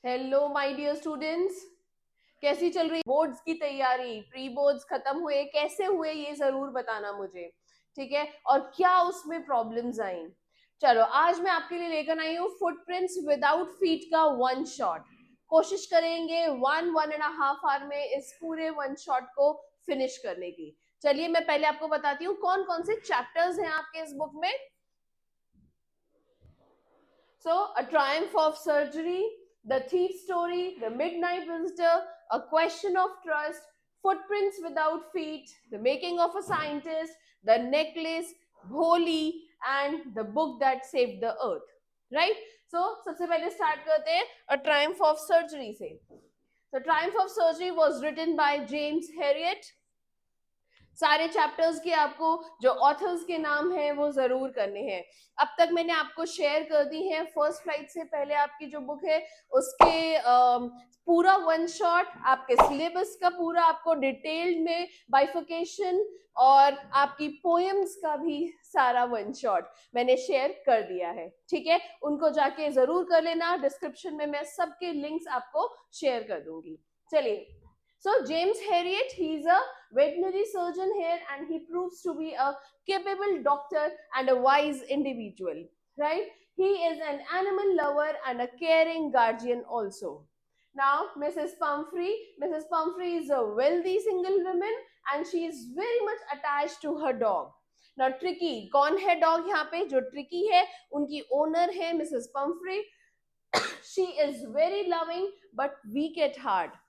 Hello my dear students, कैसी चल रही बोर्ड्स की तैयारी? प्री बोर्ड्स खत्म हुए, कैसे हुए ये जरूर बताना मुझे, ठीक है? और क्या उसमें प्रॉब्लम्स आई? चलो, आज मैं आपके लिए लेकर आई हूँ फुटप्रिंट्स विदाउट फीट का वन शॉट। कोशिश करेंगे 1.5 आवर में इस पूरे वन शॉट को फिनिश करने की। चलिए, मैं पहले आपको बताती हूँ कौन कौन से चैप्टर्स हैं आपके इस बुक में। So, A Triumph of Surgery, The Thief Story, The Midnight Visitor, A Question of Trust, Footprints Without Feet, The Making of a Scientist, The Necklace, Bholi, and The Book That Saved the Earth. Right? So, सबसे पहले start करते हैं A Triumph of Surgery से. So, Triumph of Surgery was written by James Herriot. सारे chapters के आपको जो authors के नाम हैं वो जरूर करने हैं। अब तक मैंने आपको शेयर कर दी है फर्स्ट फ्लाइट से पहले आपकी जो बुक है उसके पूरा वन शॉट, आपके सिलेबस का पूरा आपको डिटेल्ड में बाइफिकेशन और आपकी पोएम्स का भी सारा वन शॉट मैंने शेयर कर दिया है, ठीक है? उनको जाके जरूर कर लेना, डिस्क्रिप्शन में मैं सबके लिंक्स आपको शेयर कर दूंगी। चलिए, so James Herriot, he's a veterinary surgeon here and he proves to be a capable doctor and a wise individual, right? He is an animal lover and a caring guardian also. Now, Mrs. Pumphrey is a wealthy single woman and she is very much attached to her dog. Now, Tricky, कौन है dog यहाँ पे? जो Tricky है, उनकी owner है Mrs. Pumphrey. She is very loving but weak at heart.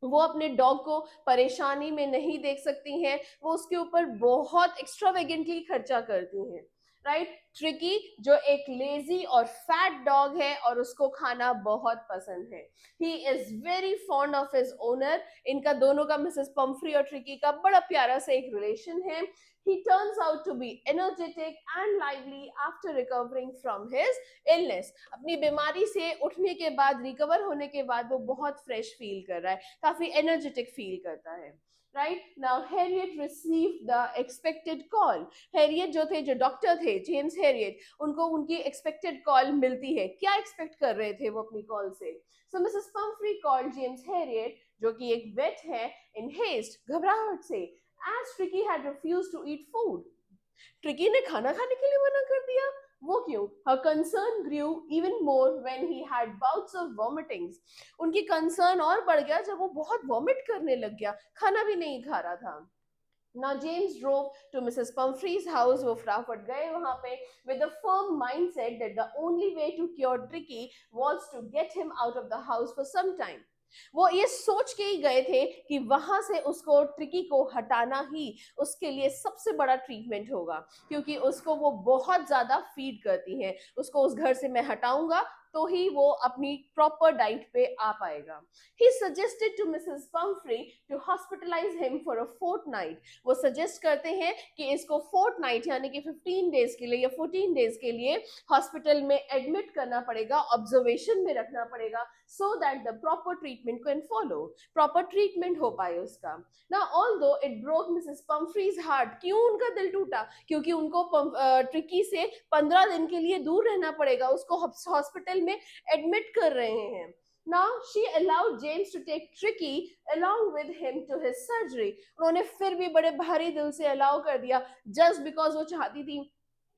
वो अपने डॉग को परेशानी में नहीं देख सकती हैं, वो उसके ऊपर बहुत एक्स्ट्रावेगेंटली खर्चा करती हैं, राइट? ट्रिकी जो एक लेजी और फैट डॉग है और उसको खाना बहुत पसंद है। He is very fond of his owner. इनका दोनों का, मिसेस पम्फ्री और ट्रिकी का, बड़ा प्यारा सा एक रिलेशन है। He turns out to be energetic and lively after recovering from his illness. अपनी बीमारी से उठने के बाद, रिकवर होने के बाद वो बहुत फ्रेश फील कर रहा है, काफी एनर्जेटिक फील करता है। Right now Harriet received the expected call. Harriet जो थे, जो डॉक्टर थे जेम्स हैरियट, उनको उनकी एक्सपेक्टेड कॉल मिलती है। क्या एक्सपेक्ट कर रहे थे वो अपनी कॉल से? So Mrs Pumphrey called James Herriot, जो कि एक वेट है, इन हेस्ट, घबराहट से, as Tricky had refused to eat food. Tricky ने खाना खाने के लिए मना कर दिया। वो क्यों? Her concern grew even more when he had bouts of vomitings. उनकी कंसर्न और बढ़ गया जब वो बहुत वॉमिट करने लग गया, खाना भी नहीं खा रहा था। Now James drove to Mrs. Pumphrey's house. वो फटाफट गए वहां पे with a firm mindset that the only way to cure Tricky was to get him out of the house for some time. वो ये सोच के ही गए थे कि वहां से उसको, ट्रिकी को हटाना ही उसके लिए सबसे बड़ा ट्रीटमेंट होगा, क्योंकि उसको वो बहुत ज्यादा फीड करती हैं। उसको उस घर से मैं हटाऊंगा तो ही वो अपनी प्रॉपर डाइट पे आ पाएगा। He suggested to Mrs. Pumphrey to hospitalize him for a fortnight. वो सजेस्ट करते हैं कि इसको फोर्टनाइट यानी कि 15 डेज के लिए या 14 डेज के लिए हॉस्पिटल में एडमिट करना पड़ेगा, ऑब्जर्वेशन में रखना पड़ेगा, so that the proper treatment can follow, proper treatment हो पाए उसका। ना although it broke Mrs Pumphrey's heart. क्यों उनका दिल टूटा? क्योंकि उनको ट्रिकी से 15 दिन के लिए दूर रहना पड़ेगा, उसको हॉस्पिटल में एडमिट कर रहे हैं। Now she allowed James to take Tricky along with him to his surgery. उन्होंने फिर भी बड़े भारी दिल से अलाउ कर दिया, जस्ट बिकॉज वो चाहती थी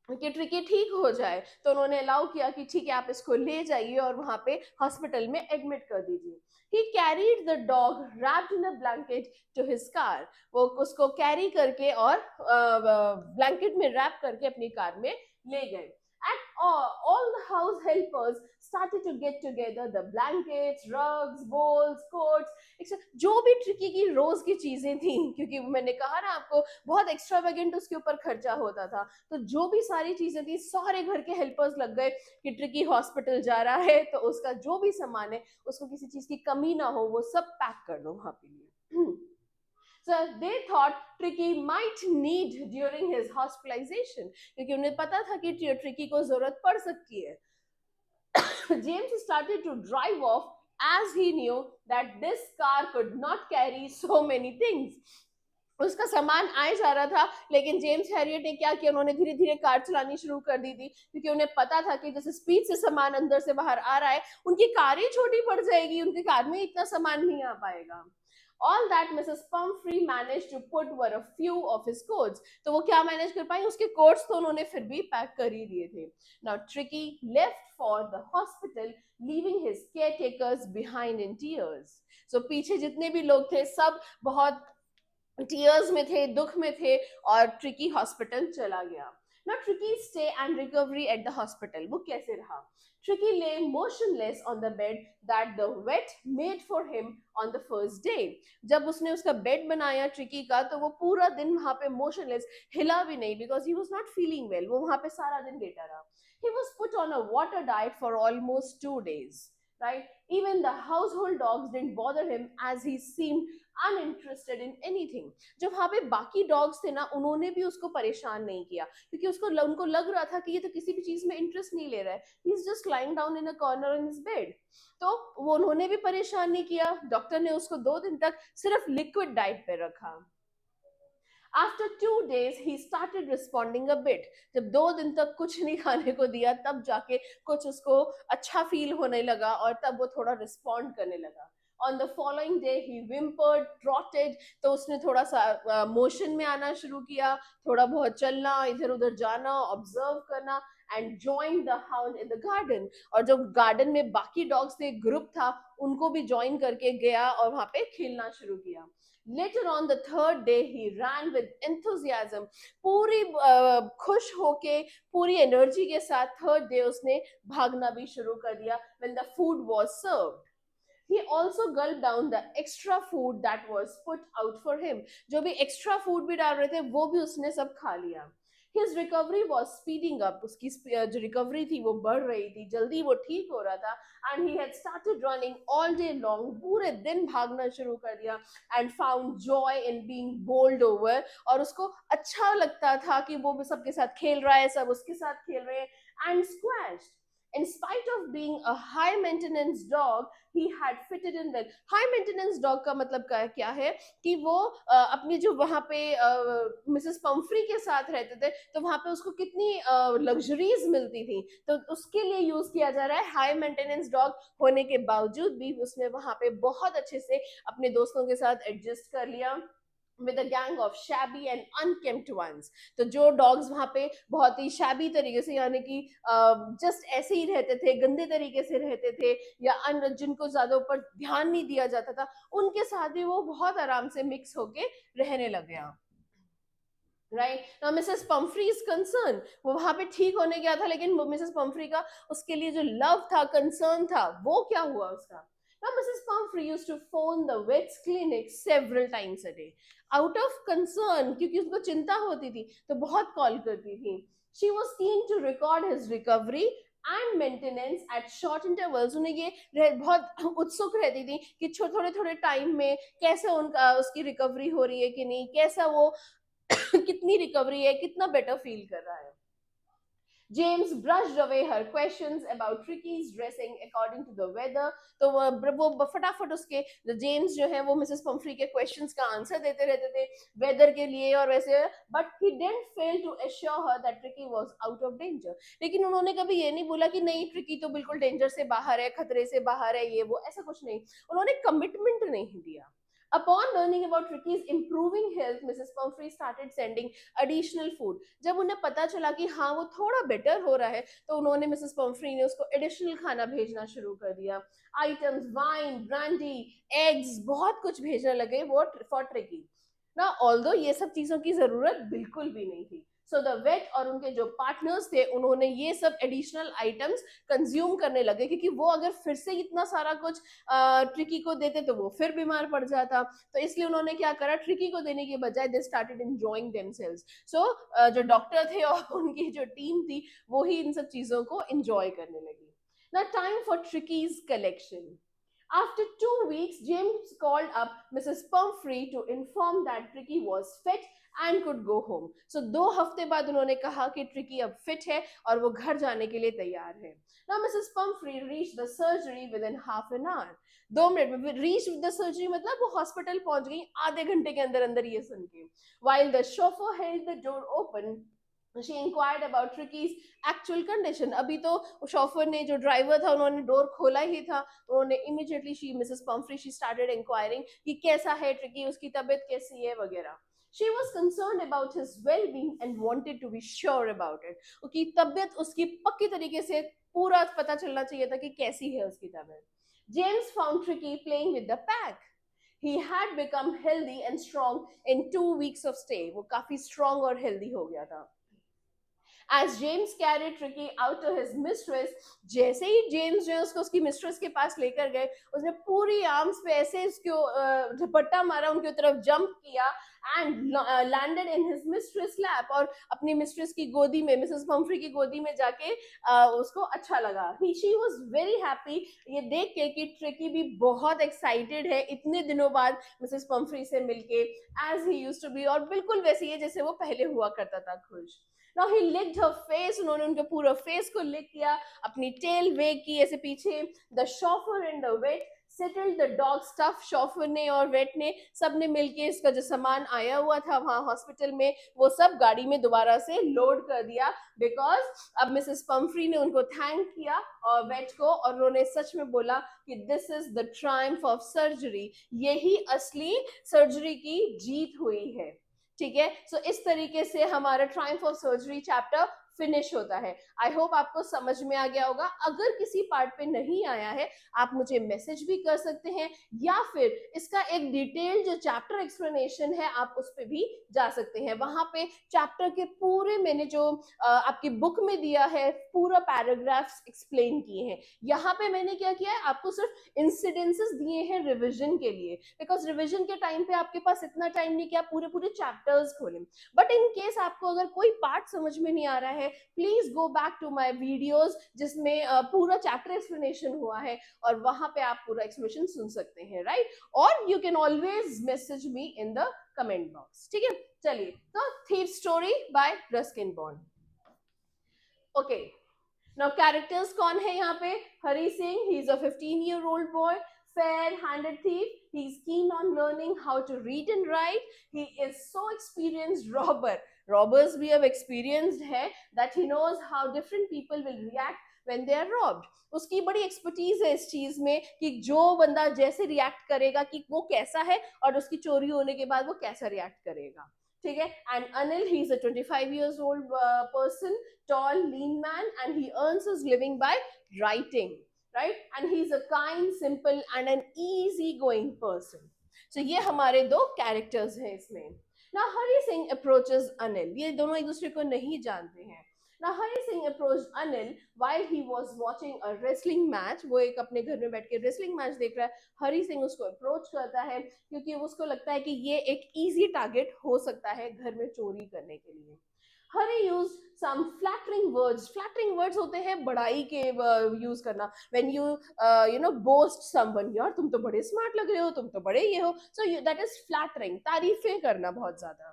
कि ट्रिकी ठीक हो जाए, तो उन्होंने अलाउ किया कि ठीक है, आप इसको ले जाइए और वहां पे हॉस्पिटल में एडमिट कर दीजिए। He carried the dog wrapped in a blanket to his car. वो उसको कैरी करके और ब्लैंकेट में रैप करके अपनी कार में ले गए। And all the house helpers started to get together the blankets, rugs, bowls, coats, जो भी ट्रिकी की रोज की चीजें थी, क्योंकि मैंने कहा ना आपको बहुत एक्स्ट्रावेगेंट उसके ऊपर खर्चा होता था, तो जो भी सारी चीजें थी, सारे घर के हेल्पर्स लग गए कि ट्रिकी हॉस्पिटल जा रहा है तो उसका जो भी सामान है, उसको किसी चीज की कमी ना हो, वो सब पैक कर दो वहां पे लिए। So they thought Tricky might need during his hospitalization, क्योंकि उन्हें पता था कि ट्रिकी को जरूरत पड़ सकती है। James started to drive off as he knew that this car could not carry so many things. उसका सामान आए जा रहा था, लेकिन जेम्स हैरियट ने क्या किया, उन्होंने धीरे धीरे कार चलानी शुरू कर दी थी, क्योंकि उन्हें पता था कि जैसे स्पीड से सामान अंदर से बाहर आ रहा है, उनकी कार ही छोटी पड़ जाएगी, उनकी कार में इतना सामान नहीं आ पाएगा. All that Mrs. Pumphrey managed to put were a few of his coats. तो वो क्या मैनेज कर पाई, उसके कोट्स तो उन्होंने फिर भी पैक कर ही दिए थे. Now Tricky left for the hospital, leaving his caretakers behind in tears. So पीछे जितने भी लोग थे सब बहुत टीयर्स में थे, दुख में थे, और ट्रिकी हॉस्पिटल चला गया. Now Tricky's stay and recovery at the hospital, वो कैसे रहा? Tricky lay motionless on the bed that the vet made for him on the first day. जब उसने उसका बेड बनाया ट्रिकी का, तो वो पूरा दिन वहां पे मोशनलेस, हिला भी नहीं, because he was not feeling well. वो वहां पे सारा दिन लेटा रहा. He was put on a water diet for almost 2 days. Right? Even the household dogs didn't bother him, as he seemed uninterested in anything. जब वहां पे बाकी डॉग्स थे ना, उन्होंने भी उसको परेशान नहीं किया, क्योंकि उनको लग रहा था कि ये तो किसी भी चीज में इंटरेस्ट नहीं ले रहा है, he is just lying down in a corner in his bed. तो वो उन्होंने भी परेशान नहीं किया. डॉक्टर ने उसको 2 दिन तक सिर्फ लिक्विड डाइट पे रखा. After 2 days he started responding a bit. जब 2 दिन तक कुछ नहीं खाने को दिया, तब जाके कुछ उसको अच्छा फील होने लगा, और तब वो थोड़ा रिस्पॉन्ड करने लगा. ऑन द फॉलोइंग डे ही विम्पर्ड, ट्रॉटेड. तो उसने थोड़ा सा मोशन में आना शुरू किया, थोड़ा बहुत चलना, इधर उधर जाना, ऑब्जर्व करना, and join the hound in the garden. और जो गार्डन में बाकी डॉग्स थे, ग्रुप था, उनको भी ज्वाइन करके गया और वहां पे खेलना शुरू किया. Later on the third day he ran with enthusiasm. पूरी खुश होके, पूरी एनर्जी के साथ थर्ड डे उसने भागना भी शुरू कर दिया. When the food was served, he also gulped down the extra food that was put out for him. जो भी extra food भी डाल रहे थे, वो भी उसने सब खा लिया. His recovery was speeding up. उसकी जो recovery थी वो बढ़ रही थी, जल्दी वो ठीक हो रहा था. And he had started running all day long. पूरे दिन भागना शुरू कर दिया. And found joy in being bowled over. और उसको अच्छा लगता था कि वो भी सबके साथ खेल रहा है, सब उसके साथ खेल रहे हैं. And squashed. In spite of being a high maintenance dog, he had fitted in well. High maintenance dog का मतलब क्या है कि वो अपनी जो वहां पे मिसेस पंफ्री के साथ रहते थे, तो वहां पे उसको कितनी लग्जरीज मिलती थी, तो उसके लिए यूज किया जा रहा है. हाई मेंटेनेंस डॉग होने के बावजूद भी उसने वहां पे बहुत अच्छे से अपने दोस्तों के साथ एडजस्ट कर लिया, with a gang of shabby and unkempt ones. तो जो डॉग्स वहां पे बहुत ही शैबी तरीके से, यानी कि जस्ट ऐसे ही रहते थे, गंदे तरीके से रहते थे, या जिनको ज्यादा ऊपर ध्यान नहीं दिया जाता था, उनके साथ भी वो बहुत आराम से मिक्स होके रहने लग गया. Right. Now Mrs Pomfrey is concern, वो वहां पे ठीक होने गया था, लेकिन मिसेस पंफ्री का उसके लिए जो लव था, कंसर्न था, वो क्या हुआ उसका. Now Mrs. Pumphrey used to phone the vet's clinic several times a day. Out of concern, क्योंकि उसको चिंता होती थी, तो बहुत कॉल करती थी. She was keen to record his recovery and maintenance at short intervals. उन्हें ये बहुत उत्सुक रहती थी कि थोड़े थोड़े टाइम में कैसे उनका उसकी रिकवरी हो रही है कि नहीं, कैसा वो कितनी रिकवरी है, कितना बेटर फील कर रहा है. James brushed away her questions about Tricky's dressing according to the weather. तो वो फटाफट उसके जेम्स जो है वो मिसेस पंफ्री के क्वेश्चंस का आंसर देते रहते थे, वेदर के लिए और वैसे. But he didn't fail to assure her that Tricki was out of danger. लेकिन उन्होंने कभी ये नहीं बोला कि नहीं, ट्रिकी तो बिल्कुल डेंजर से बाहर है, खतरे से बाहर है, ये वो, ऐसा कुछ नहीं. उन्होंने कमिटमेंट नहीं दिया. Upon learning about Tricky's improving health, Mrs. Pumphrey started sending additional food. जब उन्हें पता चला कि हाँ वो थोड़ा बेटर हो रहा है, तो उन्होंने मिसेस पंफ्री ने उसको एडिशनल खाना भेजना शुरू कर दिया. आइटम्स, वाइन, ब्रांडी, एग्स, बहुत कुछ भेजने लगे वो फॉर ट्रिकी. ना ऑल्दो ये सब चीजों की जरूरत बिल्कुल भी नहीं थी. सो द वेट और उनके जो पार्टनर्स थे, उन्होंने ये सब एडिशनल आइटम्स कंज्यूम करने लगे, क्योंकि वो अगर फिर से इतना सारा कुछ ट्रिकी को देते तो वो फिर बीमार पड़ जाता. तो इसलिए उन्होंने क्या करा, ट्रिकी को देने के बजाय दे स्टार्टेड एंजॉयिंग देमसेल्व्स. सो जो डॉक्टर थे और उनकी जो टीम थी, वो ही इन सब चीजों को एंजॉय करने लगी. Now time for ट्रिकीज collection. After 2 weeks, James called up Mrs. Pumphrey to inform that Tricky was fit and could go home. So 2 हफ्ते बाद उन्होंने कहा कि ट्रिकी अब फिट है और वो घर जाने के लिए तैयार है. Now Mrs. Pumphrey reached the surgery within half an hour. 2 minute में reached with the surgery मतलब वो हॉस्पिटल पहुंच गई आधे घंटे के अंदर अंदर, ये सुन के. While the chauffeur held the door open, she inquired about Tricky's actual condition. अभी तो शॉफर ने, जो ड्राइवर था, उन्होंने डोर खोला ही था, उन्होंने immediately Mrs Pomfrey she started inquiring कि कैसा है ट्रिकी, उसकी तबीयत कैसी है वगैरह. She was concerned about his well-being and wanted to be sure about it. उसकी तबीयत उसकी पक्की तरीके से पूरा पता चलना चाहिए था कि कैसी है उसकी तबीयत. James found Tricky playing with the pack. He had become healthy and strong in 2 weeks of stay. वो काफी strong और healthy हो गया था. As James carried Tricky out to his mistress, जैसे ही जेम्स जो है उसको उसकी मिस्ट्रेस के पास लेकर गए, उसने पूरी आर्म्स पे ऐसे उसको झपट्टा मारा, उनकी तरफ जंप किया and landed in his mistress lap, और अपनी मिस्ट्रेस की गोदी में, मिसेस पंफ्री की गोदी में जाके उसको अच्छा लगा. शी वाज वेरी हैप्पी ये देख के कि ट्रिकी भी बहुत एक्साइटेड है इतने दिनों बाद मिसेस पंफ्री से मिलके, as he used to be, और बिल्कुल वैसे ही है जैसे वो पहले हुआ करता था, खुश. Now he licked her face, उन्होंने उनके पूरा फेस को लिक किया, अपनी टेल वेग की ऐसे पीछे. The chauffeur and the vet settled the dog stuff. chauffeur ने और वेट ने सब ने मिलके इसका जो सामान आया हुआ था वहां हॉस्पिटल में, वो सब गाड़ी में दोबारा से लोड कर दिया. बिकॉज अब मिसेस पंफ्री ने उनको थैंक किया और वेट को, और उन्होंने सच में बोला कि this is the Triumph of surgery, यही असली सर्जरी की जीत हुई है. ठीक है, सो इस तरीके से हमारा Triumph of surgery chapter finish होता है. आई होप आपको समझ में आ गया होगा. अगर किसी पार्ट पे नहीं आया है आप मुझे मैसेज भी कर सकते हैं, या फिर इसका एक डिटेल जो चैप्टर एक्सप्लेनेशन है आप उस पे भी जा सकते हैं. वहां पे चैप्टर के पूरे मैंने जो आपकी बुक में दिया है पूरा पैराग्राफ्स एक्सप्लेन किए हैं. यहाँ पे मैंने क्या किया है, आपको सिर्फ इंसिडेंसेस दिए हैं रिविजन के लिए, बिकॉज रिविजन के टाइम पे आपके पास इतना टाइम नहीं कि आप पूरे पूरे चैप्टर्स खोलें. बट इन केस आपको अगर कोई पार्ट समझ में नहीं आ रहा है, please go back to my videos जिसमें पूरा चैप्टर एक्सप्लेनेशन हुआ है, और वहां पे आप पूरा एक्सप्लेनेशन सुन सकते हैं, राइट. और you can always message me in the comment box. ठीक है, चलिए. तो thief story by Ruskin Bond. Okay, now characters कौन है यहाँ पे? Hari Singh, he is a 15-year-old boy, fair-handed thief. He's keen on learning how to read and write. He is so experienced robber. Robbers भी अब experienced है, that he knows how different people will react when they are robbed. उसकी बड़ी expertise है इस चीज में कि जो बंदा जैसे रिएक्ट करेगा कि वो कैसा है, और उसकी चोरी होने के बाद वो कैसा रिएक्ट करेगा. ठीक है. And Anil, he is a 25 years old person, tall, lean man, and he earns his living by writing. Right? And he's a kind, simple and an easy-going person. So ये हमारे दो characters हैं इसमें. Now Hari Singh approaches Anil. ये दोनों एक दूसरे को नहीं जानते हैं. Now Hari Singh approached Anil while he was watching a wrestling match. वो एक अपने घर में बैठ के wrestling match देख रहा है. हरी सिंह उसको अप्रोच करता है क्योंकि उसको लगता है कि ये एक easy target हो सकता है घर में चोरी करने के लिए. Hari used some flattering words. Flattering words होते हैं बड़ाई के यूज करना. When you boast someone, यार तुम तो बड़े स्मार्ट लग रहे हो, तुम तो बड़े ये हो. So that is flattering. तारीफें करना बहुत ज्यादा.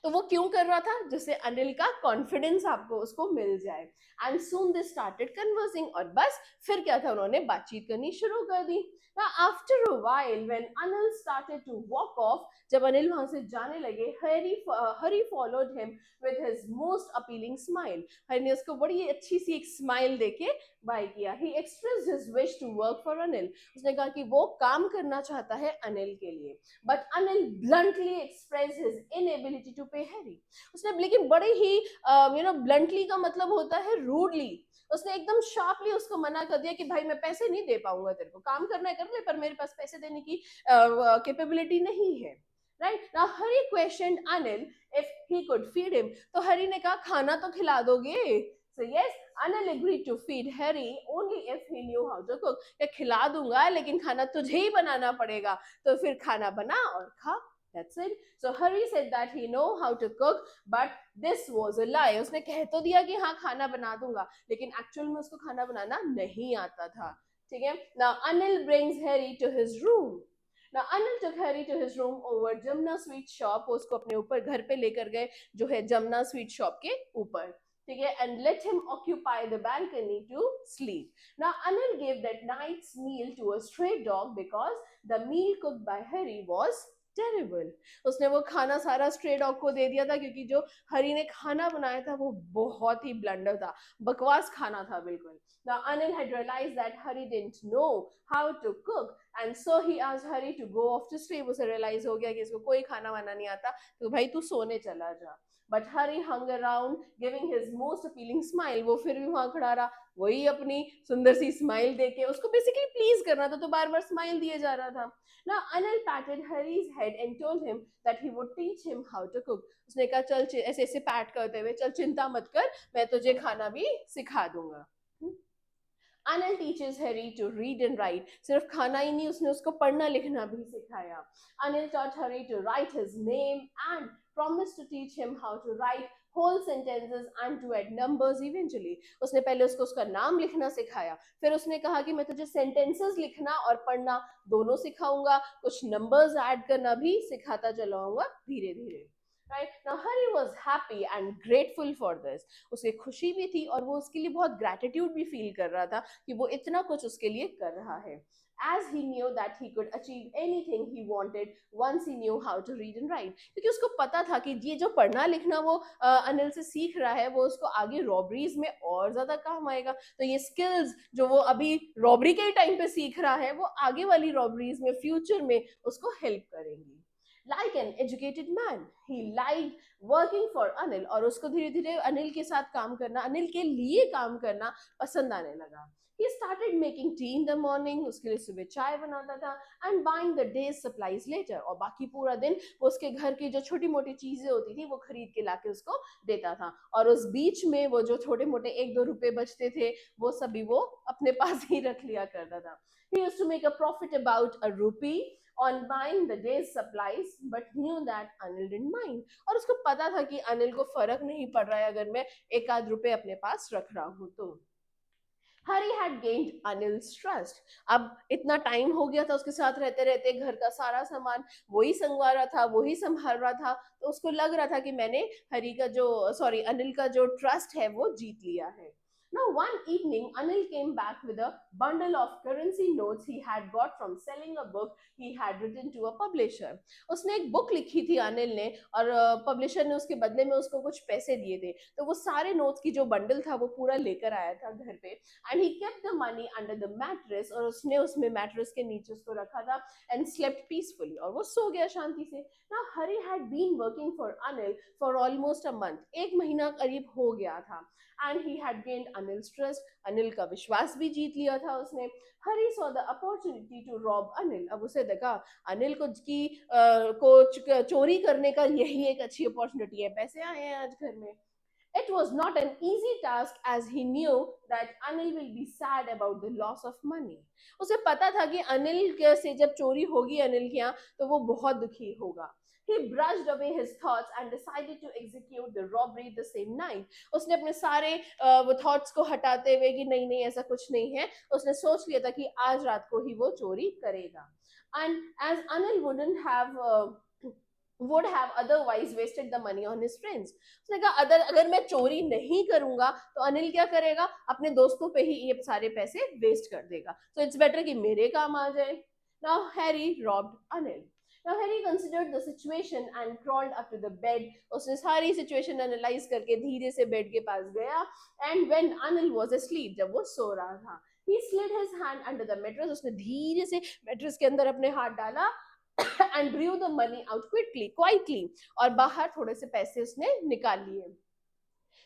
तो वो क्यों कर रहा था? जिससे अनिल का कॉन्फिडेंस आपको उसको मिल जाए. And soon they started conversing, और बस फिर क्या था, उन्होंने बातचीत करनी शुरू कर दी. Now after a while when Anil started to walk off, जब अनिल वहां से जाने लगे, Hari followed him with his most appealing smile. हरी ने उसको बड़ी अच्छी सी एक स्माइल देके बाय किया. He expressed his wish to work for Anil. उसने कहा कि वो काम करना चाहता है अनिल के लिए. But Anil bluntly expressed his inability to pay Hari. उसने लेकिन बड़े ही bluntly का मतलब होता है rudely. उसने एकदम शार्पली उसको मना कर दिया कि भाई मैं पैसे नहीं दे पाऊंगा, तेरे को काम करना है कर ले, पर मेरे पास पैसे देने की कैपेबिलिटी नहीं है. Right. Now Hari questioned Anil if he could feed him. तो हरी ने कहा खाना तो खिला दोगे? So yes, Anil agreed to feed Harry only if he knew how to cook. मैं खिला दूंगा लेकिन खाना तुझे ही बनाना पड़ेगा, तो फिर खाना बना और खा. That's it. So Hari said that he know how to cook, but this was a lie. उसने कह तो दिया कि हाँ खाना बना दूंगा, लेकिन एक्चुअल में उसको खाना बनाना नहीं आता था. ठीक है. Now Anil brings Harry to his room. Now Anil took Harry to his room over Jamna Sweet Shop. वो उसको अपने ऊपर घर पे लेकर गए जो है जमुना स्वीट शॉप के ऊपर, ठीक है, and let him occupy the balcony to sleep. Now Anil gave that night's meal to a stray dog because the meal cooked by Harry was terrible. उसने वो खाना सारा स्ट्रे डॉग को दे दिया था क्योंकि जो हरी ने खाना बनाया था वो बहुत ही ब्लंडर था, बकवास खाना था बिल्कुल. Now Anil had realized that Hari didn't know how to cook and so he asked Hari to go off to sleep. उसे realize हो गया कि इसको कोई खाना वाना नहीं आता तो भाई तू सोने चला जा. But Hari hung around giving his most appealing smile. वो फिर भी वहां खड़ा रहा, वही अपनी सुंदर सी स्माइल देके उसको बेसिकली प्लीज करना था तो बार बार स्माइल दिए जा रहा था. Now Anil patted Hari's head and told him that he would teach him how to cook. उसने कहा चल ऐसे ऐसे पैट करते हुए, चल चिंता मत कर, मैं तुझे खाना भी सिखा दूंगा. Anil teaches Harry to read and write. सिर्फ खाना ही नहीं, उसने उसको पढ़ना लिखना भी सिखाया. Anil taught Harry to write his name and promised to teach him how to write whole sentences and to add numbers eventually. उसने पहले उसको उसका नाम लिखना सिखाया, फिर उसने कहा कि मैं तुझे sentences लिखना और पढ़ना दोनों सिखाऊंगा, कुछ numbers add करना भी सिखाता चलाऊंगा धीरे धीरे. Right? Now Hari was happy and grateful for this. उसे खुशी भी थी और वो उसके लिए बहुत gratitude भी feel कर रहा था कि वो इतना कुछ उसके लिए कर रहा है. As he knew that he could achieve anything he wanted once he knew how to read and write. क्योंकि उसको पता था कि ये जो पढ़ना लिखना वो अनिल से सीख रहा है वो उसको आगे रॉबरीज में और ज्यादा काम आएगा. तो ये स्किल्स जो वो अभी रॉबरी के टाइम पे सीख रहा है वो आगे वाली रॉबरीज में फ्यूचर में उसको हेल्प करेंगी. Like an educated man, he liked working for Anil और उसको धीरे धीरे अनिल के साथ काम करना, अनिल के लिए काम करना पसंद आने लगा. He started making tea in the morning, उसके लिए सुबह चाय बनाता था, and buying the day's supplies later. और बाकी पूरा दिन वो उसके घर की जो छोटी मोटी चीजें होती थी वो खरीद के लाके उसको देता था. और उस बीच में वो जो छोटे मोटे 1-2 रुपए बचते थे वो सभी वो अपने पास ही रख लिया करता था. He used to make a profit about a rupee on buying the day's supplies, but knew that Anil didn't mind. और उसको पता था कि अनिल को फर्क नहीं पड़ रहा है अगर मैं 1-आध रुपए अपने पास रख रहा हूँ तो. Hari had gained Anil's trust. अब इतना टाइम हो गया था उसके साथ रहते रहते, घर का सारा सामान वही संगवा रहा था, वही संभाल रहा था, तो उसको लग रहा था कि मैंने अनिल का जो ट्रस्ट है वो जीत लिया है. Now one evening, Anil came back with a bundle of currency notes he had got from selling a book he had written to a publisher. उसने एक बुक लिखी थी अनिल ने और पब्लिशर ने उसके बदले में उसको कुछ पैसे दिए थे, तो वो सारे नोट्स की जो बंडल था वो पूरा लेकर आया था घर पे. And he kept the money under the mattress और उसने उसमें मैट्रेस के नीचे उसको रखा था and slept peacefully और वो सो गया शांति से. Now Hari had been working for Anil for almost a month. 1 महीना करीब हो गया था. And he had gained Anil's trust. Anil का विश्वास भी जीत लिया था उसने. Hari saw the opportunity to rob Anil. अब उसे देखा अनिल को चोरी करने का यही एक अच्छी अपॉर्चुनिटी है, पैसे आए हैं आज घर में. It was not an easy task as he knew that Anil will be sad about the loss of money. उसे पता था कि अनिल से जब चोरी होगी अनिल के यहाँ तो वो बहुत दुखी होगा. He brushed away his thoughts and decided to execute the robbery the same night. उसने अपने सारे वो थॉट्स को हटाते हुए कि नहीं नहीं ऐसा कुछ नहीं है, उसने सोच लिया था कि आज रात को ही वो चोरी करेगा. And as Anil would have otherwise wasted the money on his friends. उसने कहा अगर मैं चोरी नहीं करूंगा तो अनिल क्या करेगा, अपने दोस्तों पे ही ये सारे पैसे वेस्ट कर देगा. So it's better कि मेरे काम आ जाए. Now Harry robbed Anil. Now Harry considered the situation and crawled up to the bed. उसने सारी situation analyze करके धीरे से बेड के पास गया. And when Anil was asleep, जब वो सो रहा था, he slid his hand under the mattress. उसने धीरे से मैट्रेस के अंदर अपने हाथ डाला and drew the money out quietly. और बाहर थोड़े से पैसे उसने निकाल लिए.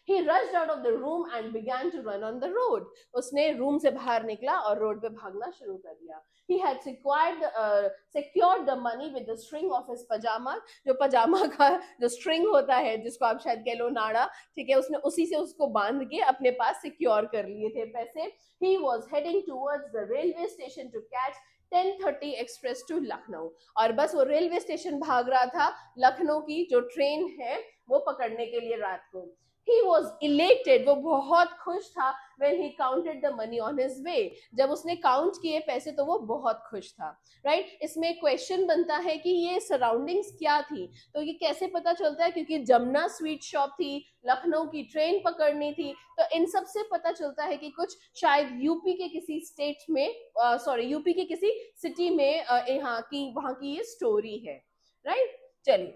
He rushed out of the room and began to run on the road. उसने रूम से बाहर निकला और रोड पे भागना शुरू कर दिया. He had secured the money with the string of his pajama. जो पजामा का जो string होता है जिसको आप शायद कह लो नाड़ा, ठीक है, उसने उसी से उसको बांध के अपने पास secure कर लिए थे पैसे. He was heading towards the railway station to catch 10:30 express to Lucknow. और बस वो रेलवे स्टेशन भाग रहा था लखनऊ की जो ट्रेन है वो पकड़ने के लिए रात को. He was elated, वो बहुत खुश था when he counted the money on his way, जब उसने काउंट किए पैसे तो वो बहुत खुश था, राइट। इसमें क्वेश्चन बनता है कि ये सराउंडिंग्स क्या थी, तो ये कैसे पता चलता है, क्योंकि जमुना स्वीट शॉप थी, लखनऊ की ट्रेन पकड़नी थी, तो इन सब से पता चलता है कि कुछ शायद यूपी के किसी स्टेट में, सॉरी यूपी के किसी सिटी में यहाँ की वहां की ये स्टोरी है, राइट। चलिए,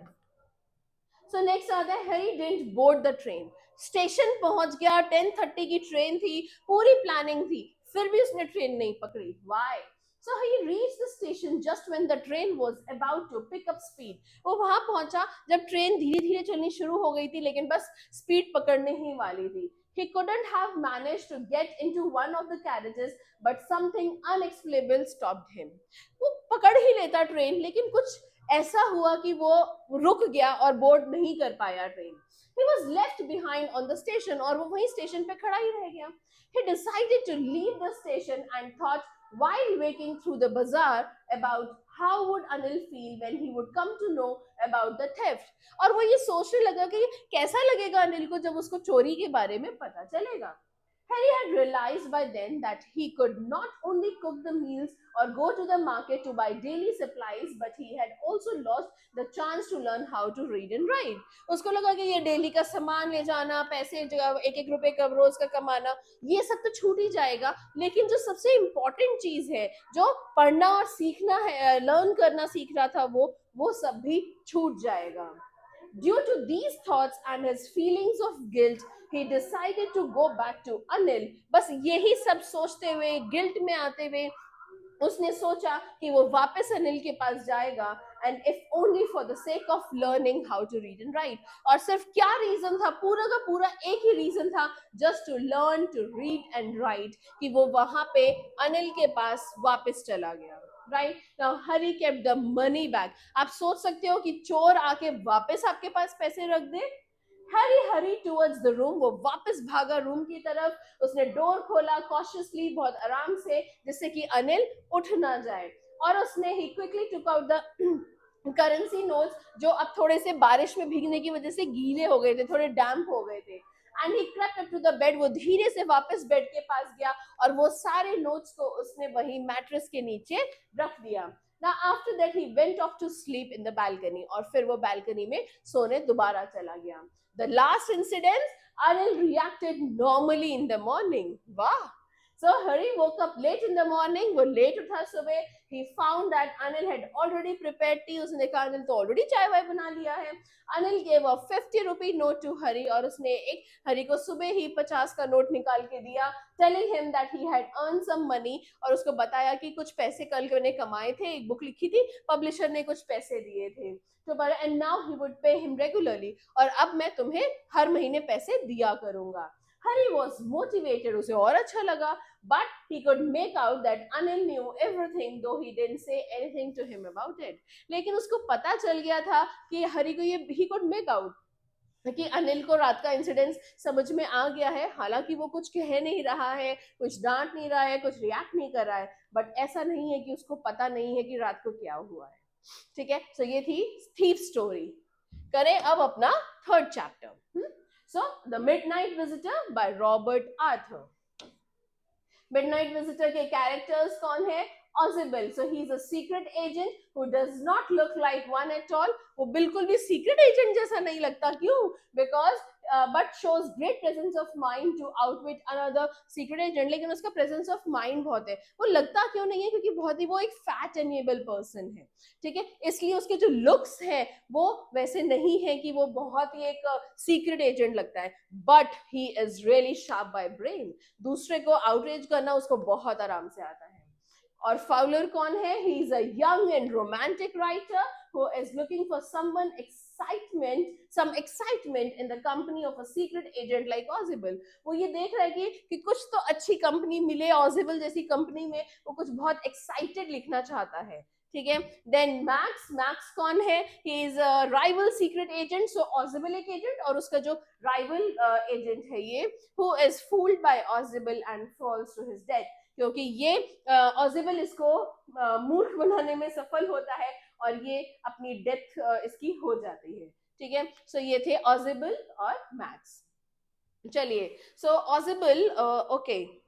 सो नेक्स्ट आता है Harry didn't board the train. Station पहुंच गया, 10:30 की ट्रेन थी, पूरी प्लानिंग थी, फिर भी उसने ट्रेन नहीं पकड़ी। Why? So he reached the station just when the train was about to pick up speed. वो वहां पहुंचा जब ट्रेन धीरे धीरे चलनी शुरू हो गई थी, लेकिन बस स्पीड पकड़ने ही वाली थी। He couldn't have managed to get into one of the carriages, but something unexplainable stopped him. वो पकड़ ही लेता ट्रेन, लेकिन कुछ ऐसा हुआ कि वो रुक गया और बोर्ड नहीं कर पाया train. He was left behind on the station, और वो वहीं स्टेशन पे खड़ा ही रह गया। He decided to leave the station and thought while walking through the bazaar about how would Anil feel when he would come to know about the theft. और वो ये सोचने लगा कि कैसा लगेगा अनिल को जब उसको चोरी के बारे में पता चलेगा। Harry had realized by then that he could not only cook the meals or go to the market to buy daily supplies, but he had also lost the chance to learn how to read and write. उसको लगा कि ये daily का सामान ले जाना, पैसे एक एक रुपए का रोज का कमाना, ये सब तो छूट ही जाएगा, लेकिन जो सबसे इम्पोर्टेंट चीज है, जो पढ़ना और सीखना है, लर्न करना सीख रहा था वो सब भी छूट जाएगा। Due to these thoughts and his feelings of guilt, he decided to go back to Anil. बस यही सब सोचते हुए, गिल्ट में आते हुए, उसने सोचा कि वो वापस अनिल के पास जाएगा, and if only for the sake of learning how to read and write. और सिर्फ क्या रीजन था, पूरा का पूरा एक ही रीजन था, just to learn to read and write, कि वो वहां पे अनिल के पास वापस चला गया, right. Now Hari kept the money bag. आप सोच सकते हो कि चोर आके वापस आपके पास पैसे रख दे। Hari hurry towards the room, वो वापस भागा रूम की तरफ, उसने डोर खोला कॉशियसली, बहुत आराम से, जिससे कि अनिल उठ ना जाए, और उसने he quickly took out the currency notes, जो अब थोड़े से बारिश में भीगने की वजह से गीले हो गए थे, थोड़े डैम्प हो गए थे। And he crept up to the bed, वो धीरे से वापस बेड के पास गया और वो सारे नोट्स को उसने वही मैट्रेस के नीचे रख दिया। Now after that he went off to sleep in the balcony, और फिर वो बालकनी में सोने दोबारा चला गया। The last incident, Anil reacted normally in the morning. Wow! So Hari woke up late in the morning. वो late उठा सुबह. He found that Anil had already prepared tea. उसने कहा अनिल तो already चाय वाय बना लिया है। Anil gave a 50 rupee note to Hari, और उसने एक हरी को सुबह ही 50 का नोट निकाल के दिया, telling him that he had earned some money, और उसको बताया कि कुछ पैसे कल के उन्हें कमाए थे, एक बुक लिखी थी, पब्लिशर ने कुछ पैसे दिए थे, तो and now he would pay him regularly, और अब मैं तुम्हें हर महीने पैसे दिया करूंगा। हरी वॉज मोटिवेटेड, उसे और अच्छा लगा, but he could make out that Anil knew everything though he didn't say anything to him about it. लेकिन उसको पता चल गया था कि हरी को ये he could make out कि अनिल को रात का इंसिडेंस समझ में आ गया है, हालांकि वो कुछ कह नहीं रहा है, कुछ डांट नहीं रहा है, कुछ रिएक्ट नहीं कर रहा है, बट ऐसा नहीं है कि उसको पता नहीं है कि रात को क्या हुआ है, ठीक है। सो ये थी थीफ स्टोरी। करें अब अपना third chapter. So the midnight visitor by Robert Arthur. Midnight visitor के कैरेक्टर्स कौन है? Ozibil. So he is a secret agent who does not look like one at all. वो बिल्कुल भी secret agent जैसा नहीं लगता, क्यों? Because but shows great presence of mind to outwit another secret agent. लेकिन उसका presence of mind बहुत है। वो लगता क्यों नहीं है? क्योंकि बहुत ही वो एक fat amiable person है, ठीक है। इसलिए उसके जो looks है वो वैसे नहीं है कि वो बहुत ही एक secret agent लगता है। But he is really sharp by brain. दूसरे को outrage करना उसको बहुत आराम से आता है। और फाउलर कौन है? He is a young and romantic writer who is looking for some excitement in the company of a secret agent like Ozibil. वो ये देख रहा है कि कुछ तो अच्छी कंपनी मिले, Ozibil जैसी कंपनी में वो कुछ बहुत एक्साइटेड लिखना चाहता है, ठीक है। देन मैक्स कौन है? He is a rival secret agent, so Ozibil एक एजेंट और उसका जो राइवल एजेंट है ये, who is fooled by Ozibil and falls to his death, क्योंकि ये Ozibil इसको मूर्ख बनाने में सफल होता है और ये अपनी डेथ इसकी हो जाती है, ठीक है। सो ये थे Ozibil और मैक्स। चलिए, so Ausible, okay.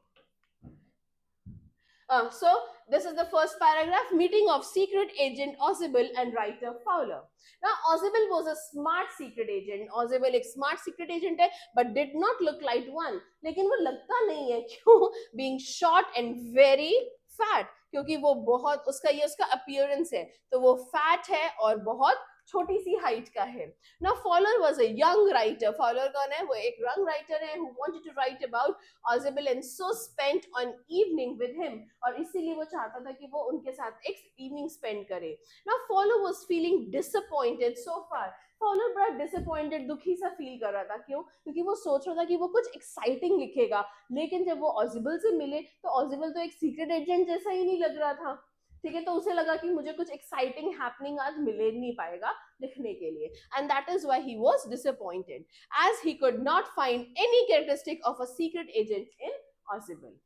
So this is the first paragraph, meeting of secret agent Ausible and writer Fowler. Now Ausible was a smart secret agent. Ausible एक smart secret agent है, but did not look like one. लेकिन वो लगता नहीं है, क्यों? Being short and very fat, क्योंकि वो बहुत, उसका ये उसका appearance है, तो वो fat है और बहुत छोटी सी हाइट का है. Now Fowler was a young writer. Fowler कौन है? वो एक young writer है who wanted to write about Ausible and so spent an evening with him. और इसीलिए वो चाहता था कि वो उनके साथ एक इवनिंग स्पेंड करे. Now Fowler was feeling disappointed so far. फॉलोर बड़ा डिसअपॉइंटेड, दुखी सा फील कर रहा था. क्यों? क्योंकि वो सोच रहा था कि वो कुछ एक्साइटिंग लिखेगा, लेकिन जब वो ऑजिबल से मिले तो ऑजिबल तो एक सीक्रेट एजेंट जैसा ही नहीं लग रहा था. ठीक है, तो उसे लगा कि मुझे कुछ एक्साइटिंग हैपनिंग आज मिले नहीं पाएगा लिखने के लिए. And that is why he was disappointed, as he could not find any characteristic of a secret agent in Ausable.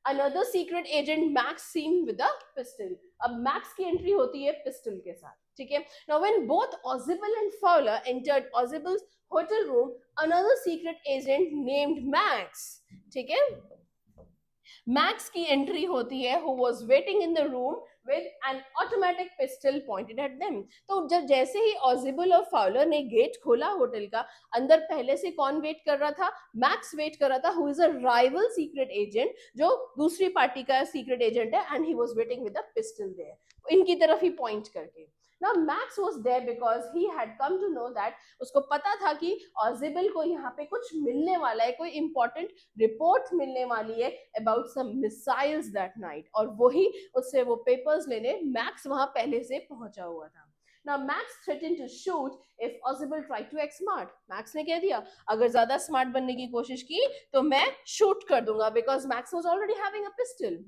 Another secret agent Max seen with a pistol. अब Max की entry होती है पिस्टल के साथ. ठीक है. Now when both Ausible and Fowler entered Ausible's hotel room, another secret agent named Max, ठीक है, मैक्स की एंट्री होती है, who was waiting in the room with an automatic pistol pointed at them. तो जब जैसे ही ऑजिबल और फाउलर ने गेट खोला होटल का, अंदर पहले से कौन वेट कर रहा था? मैक्स वेट कर रहा था, who is a rival secret agent, जो दूसरी पार्टी का सीक्रेट एजेंट है, and he was waiting with a pistol there, इनकी तरफ ही पॉइंट करके. Now Max was there because he had come to know that, उसको पता था कि ऑजिबल को यहाँ पे कुछ मिलने वाला है, कोई इंपॉर्टेंट रिपोर्ट मिलने वाली है about some missiles that night, और वही उससे वो पेपर्स लेने मैक्स वहां पहले से पहुंचा हुआ था. Now Max threatened to shoot if Ausible tried to act smart. Max ने कह दिया, अगर ज्यादा स्मार्ट बनने की कोशिश की तो मैं शूट कर दूंगा, because Max was already having a pistol.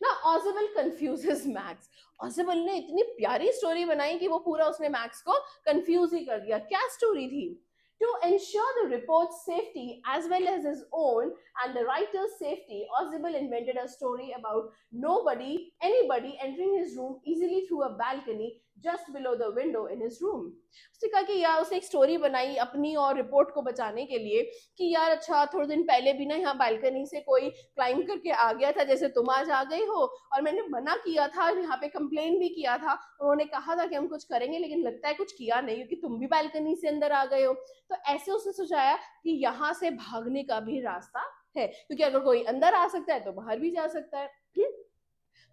Now Ausible confuses Max. Ausible ने इतनी प्यारी स्टोरी बनाई कि वो पूरा उसने मैक्स को कंफ्यूज ही कर दिया. क्या स्टोरी थी? To ensure the report's safety as well as his own and the writer's safety, Ausible invented a story about anybody entering his room easily through a balcony just below the window in his room. उसने कहा कि यार, उसने एक story बनाई अपनी और report को बचाने के लिए कि यार अच्छा, थोड़े दिन पहले भी ना यहाँ बालकनी से कोई क्लाइंब करके आ गया था, जैसे तुम आज आ गई हो, और मैंने मना किया था, यहाँ पे कंप्लेन भी किया था, उन्होंने कहा था कि हम कुछ करेंगे, लेकिन लगता है कुछ किया नहीं, क्योंकि तुम भी बालकनी से अंदर आ गए हो. तो ऐसे उसने सुझाया कि यहाँ से भागने का भी रास्ता है, क्योंकि अगर कोई अंदर आ सकता है तो बाहर भी जा सकता है.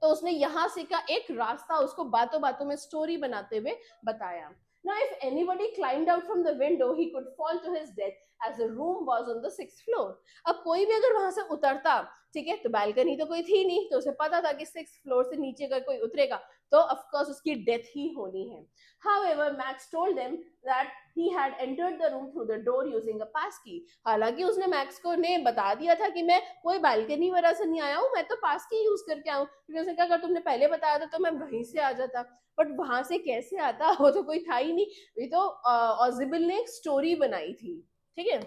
तो उसने यहाँ से का एक रास्ता उसको बातों बातों में स्टोरी बनाते हुए बताया. Now, if anybody climbed out from the window, he could fall to his death as the room was on the 6th floor. अब कोई भी अगर वहां से उतरता, ठीक है, तो बालकनी तो कोई थी नहीं, तो उसे पता था कि 6th फ्लोर से नीचे अगर कोई उतरेगा तो ऑफ कोर्स उसकी डेथ ही होनी है. However, Max told them that he had entered the room through the door using a pass key. हालांकि उसने मैक्स को ने बता दिया था कि मैं कोई बालकनी वगैरह से नहीं आया हूँ, मैं तो पास की यूज करके आया हूँ, क्योंकि उसने कहा अगर तुमने पहले बताया था तो मैं वहीं से आ जाता, बट वहां से कैसे आता, वो तो कोई था ही नहीं. ये तो ऑजिबल ने एक स्टोरी बनाई थी. ठीक है.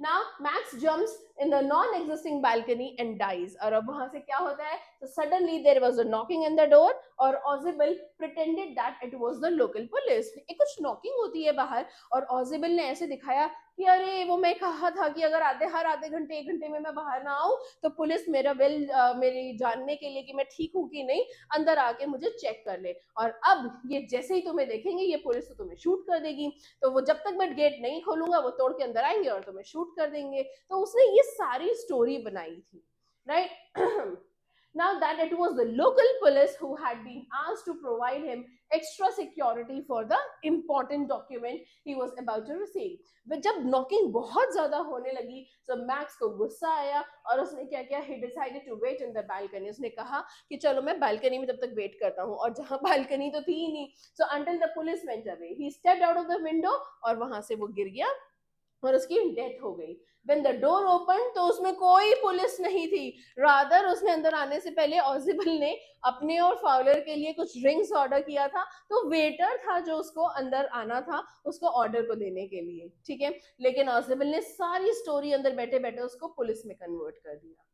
Now Max jumps in the non-existing balcony and dies. और अब वहां से क्या होता है? So suddenly there was a knocking in the door और Ausible pretended that it was the local police. एक कुछ knocking होती है बाहर और Ausible ने ऐसे दिखाया कि अरे वो मैं कहा था कि अगर हर आधे घंटे 1 घंटे में मैं बाहर ना आऊं तो पुलिस मेरी जानने के लिए कि मैं ठीक हूं कि नहीं अंदर आके मुझे चेक कर ले, और अब ये जैसे ही तुम्हें देखेंगे ये पुलिस तो तुम्हें शूट कर देगी, तो वो जब तक मैं गेट नहीं खोलूंगा वो तोड़ के अंदर आएंगे और तुम्हें शूट कर देंगे. तो उसने ये सारी स्टोरी बनाई थी, right. Now that it was the local police who had been asked to provide him extra security for the important document he was about to receive. जब नॉकिंग बहुत ज्यादा होने लगी तो मैक्स को गुस्सा आया और उसने क्या किया? He decided to wait in the balcony. उसने कहा कि चलो मैं बालकनी में तब तक वेट करता हूँ, और जहां बालकनी तो थी ही नहीं, so until the police went away he stepped out of the window और वहां से वो गिर गया और उसकी डेथ हो गई. When the door opened तो उसमें कोई पुलिस नहीं थी, रादर उसने अंदर आने से पहले ऑजिबल ने अपने और फाउलर के लिए कुछ ड्रिंक्स ऑर्डर किया था, तो वेटर था जो उसको अंदर आना था उसको ऑर्डर को देने के लिए. ठीक है, लेकिन ऑजिबल ने सारी स्टोरी अंदर बैठे बैठे उसको पुलिस में कन्वर्ट कर दिया.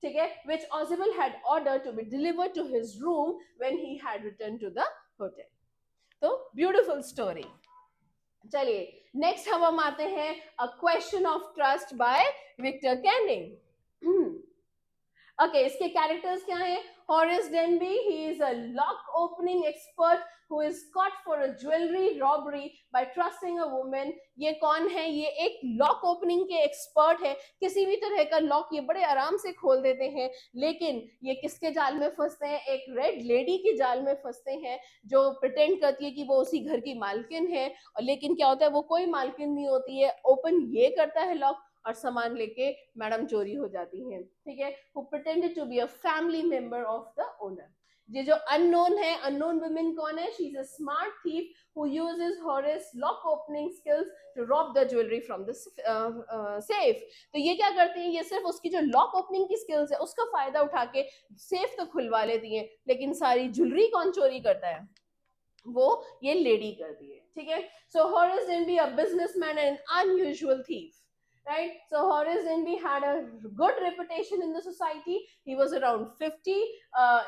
ठीक है, which Ausible had ordered to be delivered to his room when he had returned to the hotel. तो ब्यूटीफुल स्टोरी. चलिए नेक्स्ट हम आते हैं a question of trust by Victor Canning. Okay, इसके कैरेक्टर्स क्या हैं? Horace Danby, he is a lock opening expert who is caught for a jewelry robbery by trusting a woman। ये कौन है? ये एक लॉक ओपनिंग के एक्सपर्ट है, किसी भी तरह का लॉक ये बड़े आराम से खोल देते हैं। लेकिन ये किसके जाल में फंसते हैं? एक रेड लेडी की जाल में फंसते हैं, जो प्रिटेंड करती है कि वो उसी घर की मालकिन है, और लेकिन क्या होता है, वो कोई मालकिन नहीं होती है। ओपन ये करता है लॉक और सामान लेके मैडम चोरी हो जाती हैं। ठीक है, who pretended to be a family member of the owner। ये जो अननोन है, अननोन वुमेन कौन है? She is a smart thief who uses Horace lock opening skills to rob the jewelry from the safe। तो ये क्या करती हैं? ये सिर्फ उसकी जो लॉक ओपनिंग की स्किल्स है उसका फायदा उठा के सेफ तो खुलवा लेती हैं, लेकिन सारी ज्वेलरी कौन चोरी करता है? वो ये लेडी करती है। ठीक है, सो Horace Denby a businessman and an unusual thief, right? So Horace Denby had a good reputation in the society। He was around 50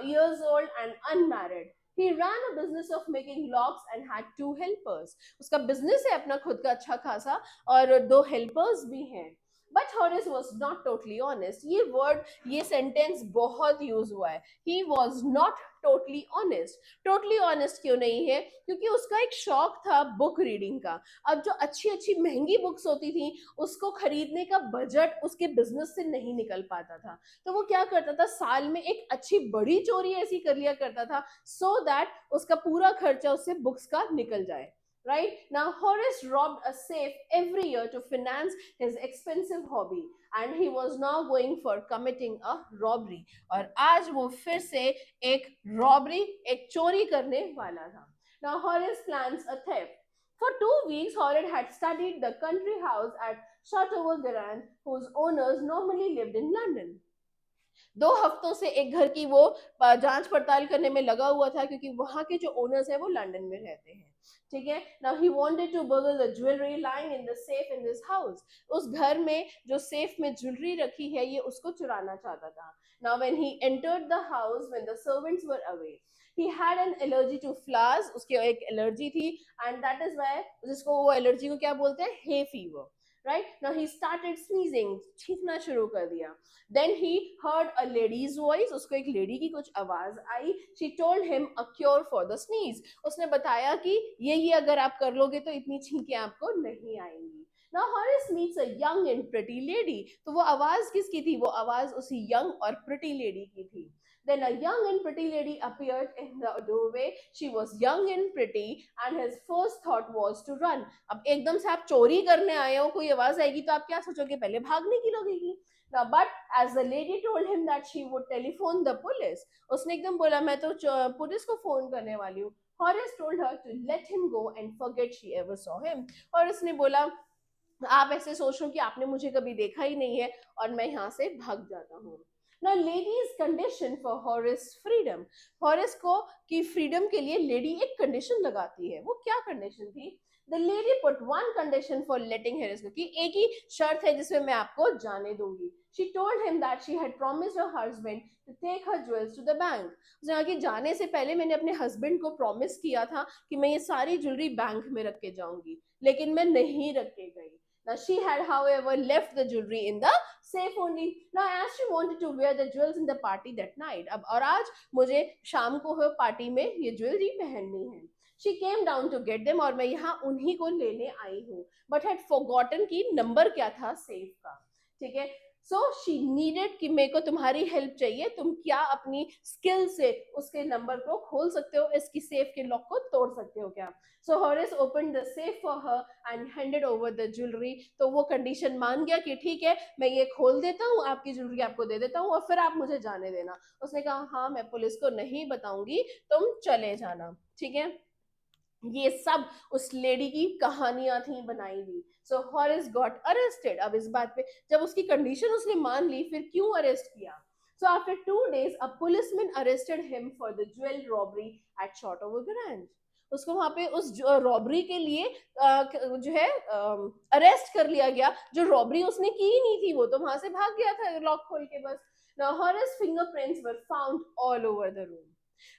years old and unmarried। He ran a business of making locks and had 2 helpers। उसका business है अपना खुद का अच्छा खासा, और 2 helpers भी हैं। But Horace was not totally honest। ये word, ये sentence बहुत यूज हुआ है। He was not totally honest। Totally honest क्यों नहीं है? क्योंकि उसका एक शौक था बुक रीडिंग का। अब जो अच्छी अच्छी महंगी बुक्स होती थी, उसको खरीदने का बजट उसके बिजनेस से नहीं निकल पाता था। तो वो क्या करता था, साल में एक अच्छी बड़ी चोरी ऐसी कर लिया करता था, सो दैट उसका पूरा खर्चा उससे बुक्स का निकल जाए। Right now, Horace robbed a safe every year to finance his expensive hobby, and he was now going for committing a robbery। और आज वो फिर से एक रॉबरी, एक चोरी करने वाला था। Now Horace plans a theft। For 2 weeks, Horace had studied the country house at Chateau Garand, whose owners normally lived in London। 2 हफ्तों से एक घर की वो जांच पड़ताल करने में लगा हुआ था, क्योंकि वहां के जो ओनर्स हैं वो लंदन में रहते हैं। ठीक है, now he wanted to burgle the jewelry lying in the safe in this house। उस घर में जो सेफ में ज्वेलरी रखी है, ये उसको चुराना चाहता था। Now when he entered the house when the servants were away, he had an allergy to flowers। उसके एक एलर्जी थी, and that is why जिसको वो एलर्जी को क्या बोलते हैं? hay fever। right now he started sneezing। छींकना शुरू कर दिया। Then he heard a lady's voice। उसको एक लेडी की कुछ आवाज आई। She told him a cure for the sneeze। उसने बताया कि ये अगर आप कर लोगे तो इतनी छींकें आपको नहीं आएंगी। Now Horace meets a young and pretty lady। तो वो आवाज किसकी थी? वो आवाज उसी young और pretty lady की थी। Then a young and pretty lady appeared in the doorway। She was young and pretty, and his first thought was to run। अब एकदम से आप चोरी करने आए हो, कोई आवाज आएगी तो आप क्या सोचोगे? पहले भागने की लगेगी। Now, but as the lady told him that she would telephone the police, उसने एकदम बोला मैं तो पुलिस को फोन करने वाली हूँ। Horace told her to let him go and forget she ever saw him। और उसने बोला आप ऐसे सोच लो कि आपने मुझे कभी देखा ही नहीं है, और मैं यहाँ से भाग जाता हूँ। Now, lady's condition for Horace freedom। Horace को की फ्रीडम के लिए लेडी एक कंडीशन लगाती है। वो क्या कंडीशन थी? The lady put one condition for letting Horace go। कि एक ही शर्त है जिसमें मैं आपको जाने दूंगी। She told him that she had promised her husband to take her jewels to the bank। उसने कहा कि जाने से पहले मैंने अपने हस्बैंड को प्रॉमिस किया था कि मैं ये सारी ज्वेलरी बैंक में रख के जाऊंगी, लेकिन मैं नहीं रख के गई। Now she had, however, left the jewelry in the safe only। Now as she wanted to wear the jewels in the party that night, अब और आज मुझे शाम को हो पार्टी में ये ज्वेलरी पहननी है। She came down to get them। और मैं यहाँ उन्हीं को लेने आई हूँ, but had forgotten कि नंबर क्या था सेफ का। ठीक है, सो शी नीडेड कि मेरे को तुम्हारी हेल्प चाहिए, तुम क्या अपनी स्किल से उसके नंबर को खोल सकते हो, इसकी सेफ के लॉक को तोड़ सकते हो क्या? सो Horace opened the safe for her and handed over the jewelry। तो वो कंडीशन मान गया कि ठीक है मैं ये खोल देता हूँ, आपकी ज्वेलरी आपको दे देता हूँ, और फिर आप मुझे जाने देना। उसने कहा हाँ मैं पुलिस को नहीं बताऊंगी, तुम चले जाना। ठीक है, ये सब उस लेडी की कहानियां थी बनाई हुई। सो हॉरेस गॉट अरेस्टेड। अब इस बात पे जब उसकी कंडीशन उसने मान ली, फिर क्यों अरेस्ट किया? So after 2 days a policeman arrested him for the jewel robbery at Chateau Grand। उसको वहां पे उस रॉबरी के लिए जो है अरेस्ट कर लिया गया। जो रॉबरी उसने की ही नहीं थी, वो तो वहां से भाग गया था लॉक खोल के बस। Now Horace's fingerprints were found all over the room।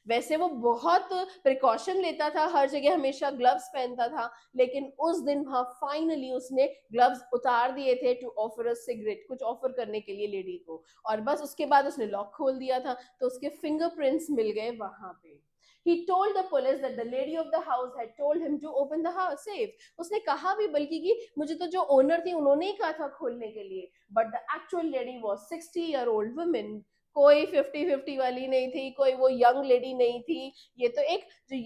वैसे वो बहुत प्रिकॉशन लेता था, हर जगह हमेशा ग्लव्स पहनता था, लेकिन उस दिन वहां फाइनली उसने ग्लव्स उतार दिए थे टू ऑफर अ सिगरेट, कुछ ऑफर करने के लिए लेडी को, और बस उसके बाद उसने लॉक खोल दिया था तो उसके फिंगरप्रिंट्स मिल गए वहां पे. He told the police that the lady of the house had told him to open the house safe. उसने कहा भी बल्कि कि मुझे तो जो ओनर थी उन्होंने ही कहा था खोलने के लिए, but the actual lady was 60-year-old woman. कोई 50-50 वाली नहीं थी, कोई वो यंग लेडी नहीं थी, ये तो एक जो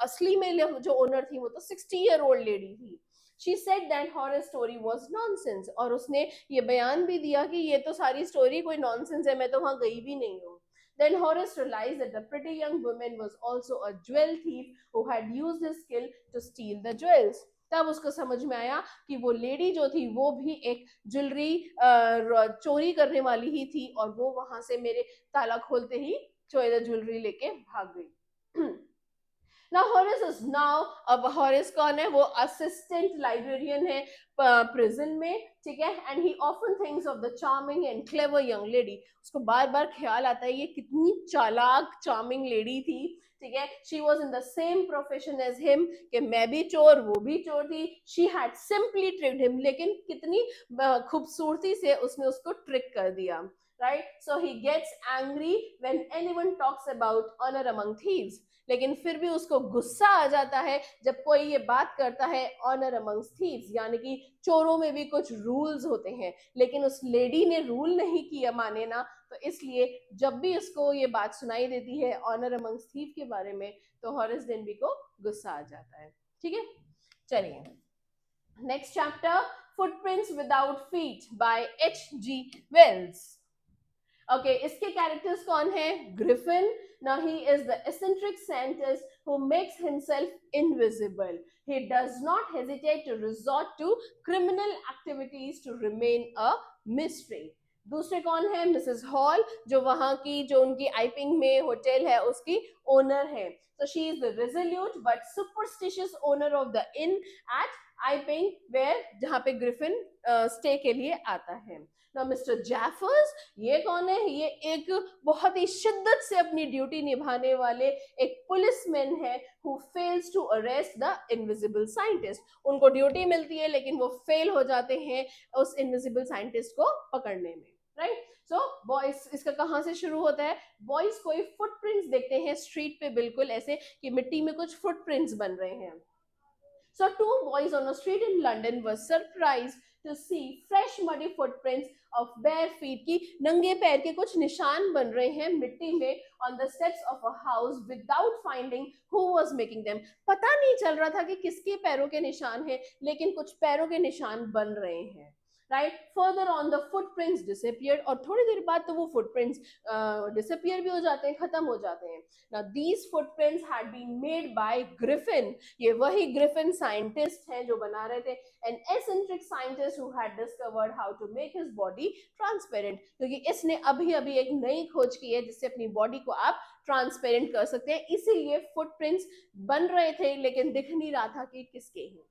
असली में जो ओनर थी वो तो 60-year-old लेडी थी. She said that horror story was nonsense, और उसने ये बयान भी दिया कि ये तो सारी स्टोरी कोई नॉनसेंस है, मैं तो वहां गई भी नहीं हूँ. Then Horace realized that the pretty young woman was also a jewel thief who had used his skill to steal the jewels. तब उसको समझ में आया कि वो लेडी जो थी वो भी एक ज्वेलरी चोरी करने वाली ही थी, और वो वहां से मेरे ताला खोलते ही ज्वेलरी लेके भाग गई. Now Horace is now, अब Horace कौन है, वो असिस्टेंट लाइब्रेरियन है प्रिजन में, ठीक है, and he often thinks of the charming and clever young lady. उसको बार बार ख्याल आता है ये कितनी चालाक चार्मिंग लेडी थी, ठीक है. She was in the same profession as him, कि मैं भी चोर वो भी चोर थी. She had simply tricked him, लेकिन कितनी खूबसूरती से उसने उसको ट्रिक कर दिया, right. So he gets angry when anyone talks about honour among thieves, लेकिन फिर भी उसको गुस्सा आ जाता है जब कोई ये बात करता है ऑनर अमंग्स थीव्स, यानी कि चोरों में भी कुछ रूल्स होते हैं, लेकिन उस लेडी ने रूल नहीं किया माने ना, तो इसलिए जब भी उसको ये बात सुनाई देती है ऑनर अमंग्स थीव के बारे में तो हॉरेस डेनबी को गुस्सा आ जाता है. ठीक है, चलिए next chapter, footprints without feet by H.G. Wells. Okay, इसके कैरेक्टर्स कौन है? Griffin. Now he is the eccentric scientist who makes himself invisible. He does not hesitate to resort to criminal activities to remain a mystery. दूसरे कौन है? Mrs hall, जो वहां की जो उनकी आइपिंग में होटल है उसकी ओनर है. So she is the resolute but superstitious owner of the inn at आइपिंग, where जहां पे ग्रिफिन स्टे के लिए आता है. Now Mr. Jaffers, ये कौन है? ये एक बहुत ही शिद्दत से अपनी ड्यूटी निभाने वाले एक पुलिसमैन है who fails to arrest the invisible scientist. उनको ड्यूटी मिलती है लेकिन वो फेल हो जाते हैं उस इनविजिबल साइंटिस्ट को पकड़ने में, राइट. सो बॉयज, इसका कहां से शुरू होता है? बॉयज कोई फुटप्रिंट्स देखते हैं स्ट्रीट पे, बिल्कुल ऐसे कि मिट्टी में कुछ फुटप्रिंट्स बन रहे हैं. So two boys on a street in London were surprised to see fresh muddy footprints of bare feet, की नंगे पैर के कुछ निशान बन रहे हैं मिट्टी में on the steps of a house without finding who was making them. पता नहीं चल रहा था कि किसके पैरों के निशान हैं, लेकिन कुछ पैरों के निशान बन रहे हैं, right. Further on the footprints disappeared, और थोड़ी देर बाद तो वो फुटप्रिंट्स डिसअपीयर भी हो जाते हैं, खत्म हो जाते हैं. Now these footprints had been made by Griffin. ये वही ग्रिफिन साइंटिस्ट हैं जो बना रहे थे, an eccentric scientist who had discovered how to make his body transparent, क्योंकि इसने अभी अभी एक नई खोज की है जिससे अपनी बॉडी को आप ट्रांसपेरेंट कर सकते हैं. इसीलिए फुटप्रिंट्स बन रहे थे लेकिन दिख नहीं रहा था कि किसके हैं.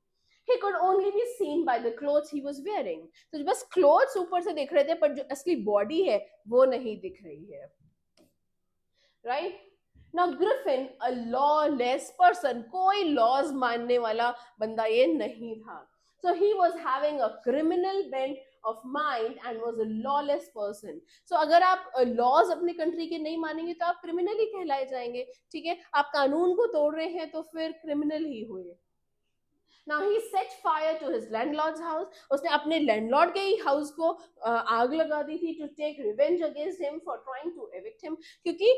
He could only be seen by the clothes he was wearing. तो बस क्लोथ्स ऊपर से दिख रहे थे, पर जो असली बॉडी है वो नहीं दिख रही है, right. Now Griffin, a lawless person, कोई लॉज मानने वाला बंदा ये नहीं था. So he was having a criminal bent of mind and was a lawless person. So अगर आप लॉज अपने कंट्री के नहीं मानेंगे तो आप क्रिमिनल ही कहलाए जाएंगे, ठीक है. आप कानून को तोड़ रहे हैं तो फिर क्रिमिनल ही हुए. Now he set fire to his landlord's house. उसने अपने लैंडलॉर्ड के ही हाउस को आग लगा दी थी to take revenge against him for trying to evict him, क्योंकि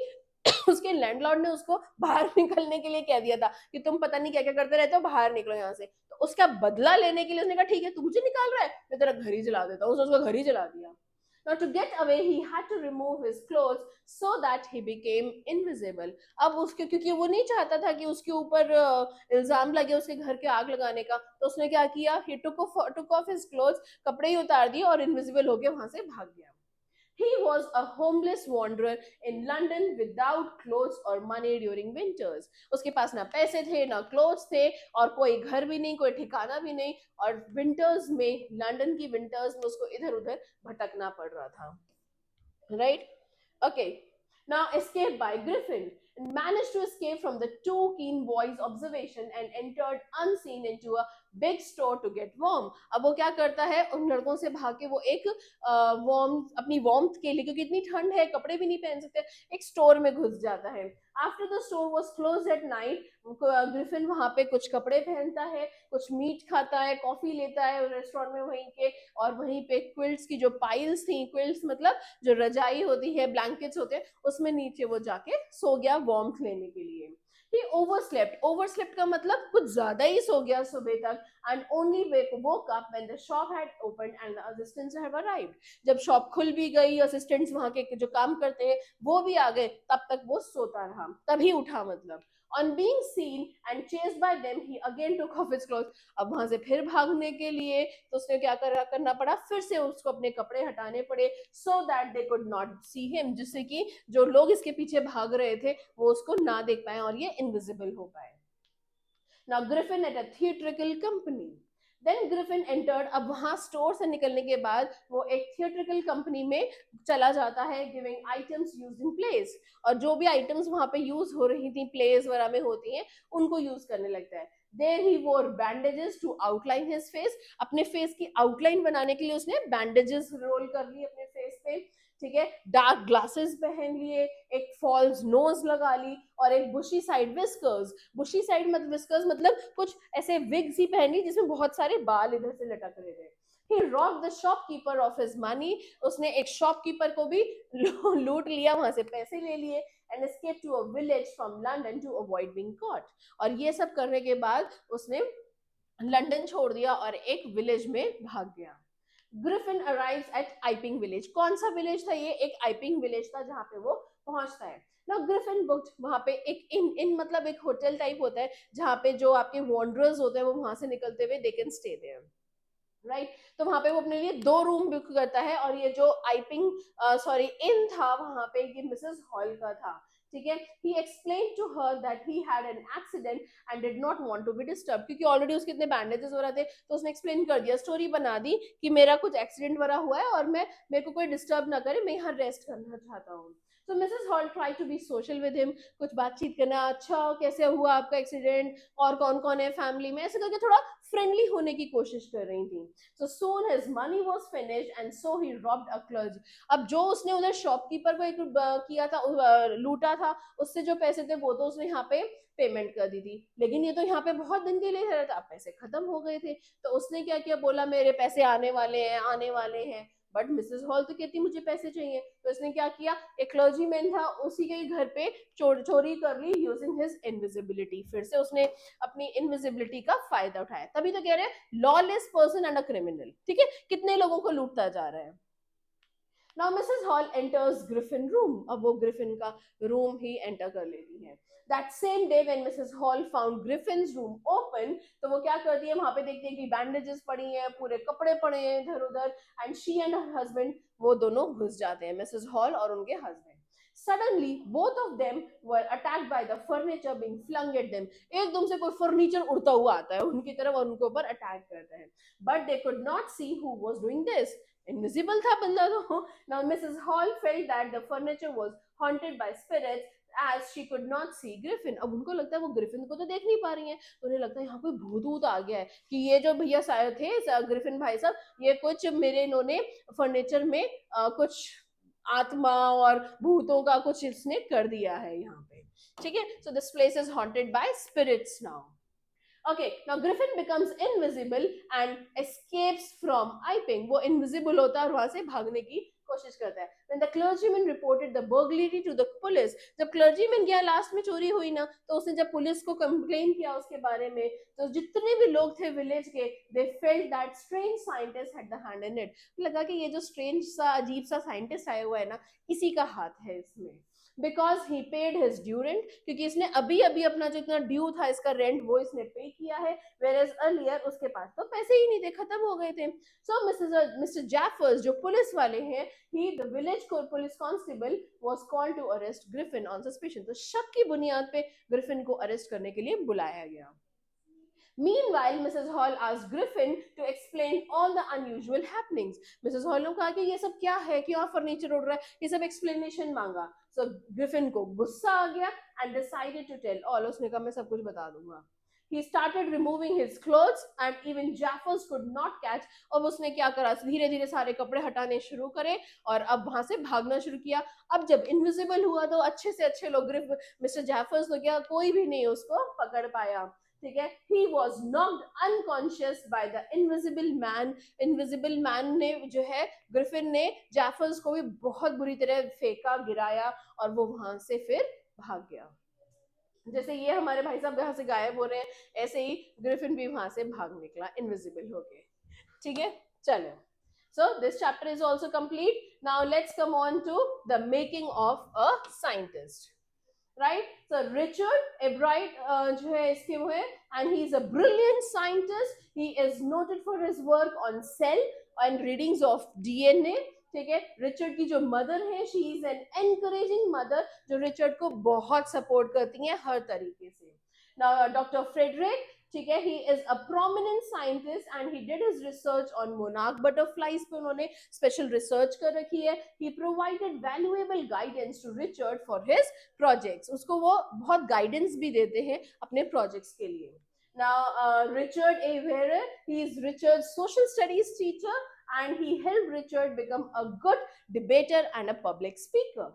उसके लैंडलॉर्ड ने उसको बाहर निकलने के लिए कह दिया था कि तुम पता नहीं क्या क्या करते रहते हो, बाहर निकलो यहाँ से. तो उसका बदला लेने के लिए उसने कहा ठीक है तू मुझे निकाल रहा है, मैं तेरा घर ही जला देता हूँ. उसने उसका घर ही जला दिया. Now to get away he had to remove his clothes so that he became invisible. अब उसके, क्योंकि वो नहीं चाहता था कि उसके ऊपर इल्जाम लगे उसके घर के आग लगाने का, तो उसने क्या किया? He took off his clothes, कपड़े ही उतार दिए और इनविजिबल होके वहां से भाग गया. He was a homeless wanderer in London without clothes or money during winters. उसके पास ना पैसे थे ना क्लोथ्स थे और कोई घर भी नहीं, कोई ठिकाना भी नहीं, और विंटर्स में, लंदन की विंटर्स में उसको इधर उधर भटकना पड़ रहा था, right. Okay, now escaped by Griffin. managed to escape from the two keen boys' observation and entered unseen into a big store to get warm. अब वो क्या करता है, उन लड़कों से भाग के वो एक वार्म, अपनी वार्मथ के लिए, क्योंकि इतनी ठंड है कपड़े भी नहीं पहन सकते, एक स्टोर में घुस जाता है. After the store was close at night, Griffin वहां पे कुछ कपड़े पहनता है, कुछ मीट खाता है, कॉफी लेता है रेस्टोरेंट में वहीं के, और वहीं पे क्विल्ट्स की जो पाइल्स थी, क्विल्ट्स मतलब जो रजाई होती है, ब्लैंकेट्स होते हैं, उसमें नीचे वो जाके सो गया वार्मथ लेने के लिए. He overslept. Overslept का मतलब कुछ ज्यादा ही सो गया सुबह तक. And only woke up when the shop had opened and the assistants have arrived. जब शॉप खुल भी गई, असिस्टेंट्स वहां के जो काम करते हैं वो भी आ गए, तब तक वो सोता रहा, तभी उठा मतलब. On being seen and chased by them, he again took off his clothes. अब वहां से फिर भागने के लिए तो उसने क्या करना पड़ा, फिर से उसको अपने कपड़े हटाने पड़े, so that they could not see him, जिससे कि जो लोग इसके पीछे भाग रहे थे वो उसको ना देख पाए और ये इनविजिबल हो पाए. Now Griffin at a theatrical company. Then Griffin entered. अब वहां स्टोर से निकलने के बाद वो एक थिएट्रिकल कंपनी में चला जाता है, giving items used in place, और जो भी आइटम्स वहां पे यूज हो रही थी, प्लेस वगैरह में होती हैं, उनको यूज करने लगता है. There he wore bandages to outline his face. अपने फेस की आउटलाइन बनाने के लिए उसने बैंडेजेस रोल कर लिए अपने फेस पे, ठीक है. डार्क ग्लासेस पहन लिए, एक फॉल्स नोज लगा ली, और एक बुशी साइड विस्कर्स. बुशी साइड मतलब विस्कर्स मतलब कुछ ऐसे विग्स ही पहन ली जिसमें बहुत सारे बाल इधर से लटक रहे थे. He robbed the shopkeeper of his money. उसने एक शॉपकीपर को भी लूट लिया, वहां से पैसे ले लिए, and escaped to a village from London to avoid being caught. और ये सब करने के बाद उसने लंदन छोड़ दिया और एक विलेज में भाग गया. Griffin arrives at Iping village. कौन सा विलेज था ये? एक आइपिंग विलेज था जहां पे वो पहुंचता है. नाउ ग्रिफिन बुक्ड, वहां पे एक इन मतलब एक होटल टाइप होता है जहां पे जो आपके वॉन्डरर्स होते हैं वो वहां से निकलते हुए they can stay there, right. तो वहां पे वो अपने लिए 2 रूम बुक करता है, और ये जो आइपिंग सॉरी इन था वहां पे ये मिसेस हॉल का था, ठीक है. He explain to her that he had an accident and did not want to be disturb, क्योंकि ऑलरेडी उसके इतने बैंडेजेस हो रहे थे, तो उसने एक्सप्लेन कर दिया, स्टोरी बना दी कि मेरा कुछ एक्सीडेंट वगैरह हुआ है और मेरे को कोई डिस्टर्ब ना करे, मैं यहाँ रेस्ट करना चाहता हूँ. तो Mrs Hall try to be social with him, कुछ बातचीत करना, अच्छा कैसे हुआ आपका एक्सीडेंट, और कौन कौन है फैमिली में, ऐसे करके थोड़ा फ्रेंडली होने की कोशिश कर रही थी. So soon his money was finished and so he robbed a clergy. अब जो उसने उधर शॉपकीपर को एक किया था, लूटा था, उससे जो पैसे थे वो तो उसने यहाँ पे पेमेंट कर दी थी, लेकिन ये तो यहाँ पे बहुत दिन के लिए रहा था, पैसे खत्म हो गए थे, तो उसने क्या किया, बोला मेरे पैसे आने वाले हैं, आने वाले हैं. बट मिसेस हॉल तो कहती मुझे पैसे चाहिए, तो इसने क्या किया, एक क्लर्जीमैन था उसी के घर पे चोरी कर ली यूजिंग हिज इनविजिबिलिटी. फिर से उसने अपनी इनविजिबिलिटी का फायदा उठाया. तभी तो कह रहे हैं lawless person and a criminal, ठीक है. कितने लोगों को लूटता जा रहा है. Now Mrs hall enters Griffin room. अब वो ग्रिफिन का रूम ही एंटर कर लेती है. That same day when Mrs hall found Griffin's room open, तो वो क्या करती है, वहां पे देखती है कि बैंडेजेस पड़ी हैं, पूरे कपड़े पड़े हैं इधर उधर, and she and her husband वो दोनों घुस जाते हैं, मिसेस हॉल और उनके husband. Suddenly, both of them were attacked by the furniture being flung at them. एकदम से कोई फर्नीचर उड़ता हुआ आता है उनकी तरफ और उनके ऊपर अटैक करता है. But they could not see who was doing this. Invisible था बंदा तो. Now Mrs. Hall felt that the furniture was haunted by spirits as she could not see Griffin. अब उनको लगता है वो ग्रिफिन को तो देख नहीं पा रही हैं, तो उन्हें लगता है यहाँ कोई भूत वूत आ गया है, कि ये जो भैया थे ग्रिफिन भाई साहब, ये कुछ मेरे इन्होंने फर्नीचर में कुछ आत्मा और भूतों का कुछ इसने कर दिया है यहाँ पे, ठीक है. So this place is haunted by spirits now. Okay, now Griffin becomes invisible and escapes from Iping. वो invisible होता है और वहां से भागने की कोशिश करता है. When the clergyman reported the burglary to the police, जब clergyman गया लास्ट में चोरी हुई ना, तो उसने जब पुलिस को कंप्लेन किया उसके बारे में, तो जितने भी लोग थे विलेज के, they felt that strange scientist had the hand in it. लगा कि ये जो strange सा अजीब सा साइंटिस्ट आया हुआ है ना, इसी का हाथ है इसमें. Because he paid his due rent, क्योंकि इसने अभी अभी अपना जो इतना ड्यू था इसका रेंट वो इसने पे किया है, वेयर अर्लियर उसके पास तो पैसे ही नहीं थे, खत्म हो गए थे. सो मिस्टर जैफर्स जो पुलिस वाले हैं, he the village police constable was called to arrest Griffin on suspicion. तो शक की बुनियाद पे ग्रिफिन को अरेस्ट करने के लिए बुलाया गया. Meanwhile, Mrs. Hall asked Griffin to explain all the unusual happenings. Mrs. Hall ने कहा कि ये सब क्या है, क्यों फर्नीचर उड़ रहा है, ये सब एक्सप्लेनेशन मांगा. सो ग्रिफिन को गुस्सा आ गया and decided to tell all. उसने कहा मैं सब कुछ बता दूंगा. He started removing his clothes and even Jaffers could not catch. और उसने क्या करा, धीरे धीरे सारे कपड़े हटाने शुरू करे और अब वहां से भागना शुरू किया. अब जब इनविजिबल हुआ तो अच्छे से अच्छे लोग, मिस्टर जैफर्स तो क्या, कोई भी नहीं उसको पकड़ पाया. ठीक है. He was knocked unconscious by the invisible man. Invisible man ने जो है, ग्रिफिन ने जैफर्स को भी बहुत बुरी तरह फेंका, गिराया और वो वहां से फिर भाग गया. जैसे ये हमारे भाई साहब यहाँ से गायब हो रहे हैं, ऐसे ही ग्रिफिन भी वहां से भाग निकला इनविजिबल होके. ठीक है, चलो. So this chapter is also complete. Now let's come on to the making of a scientist. Right? So Richard Ebright जो है इसके वो है, and he is a brilliant scientist. He is noted for his work on cell and readings of DNA. ठीक है. Richard की जो mother है, she is an encouraging mother, जो रिचर्ड को बहुत सपोर्ट करती हैं हर तरीके से. नाउ डॉक्टर फ्रेडरिक, ठीक है, he is a prominent scientist and he did his research on monarch butterflies पे उन्होंने स्पेशल रिसर्च कर रखी है. He provided valuable guidance to Richard for his projects. उसको वो बहुत गाइडेंस भी देते हैं अपने प्रोजेक्ट्स के लिए. Now Richard A. Wehrer, he is Richard's social studies teacher and he helped Richard become a good debater and a public speaker.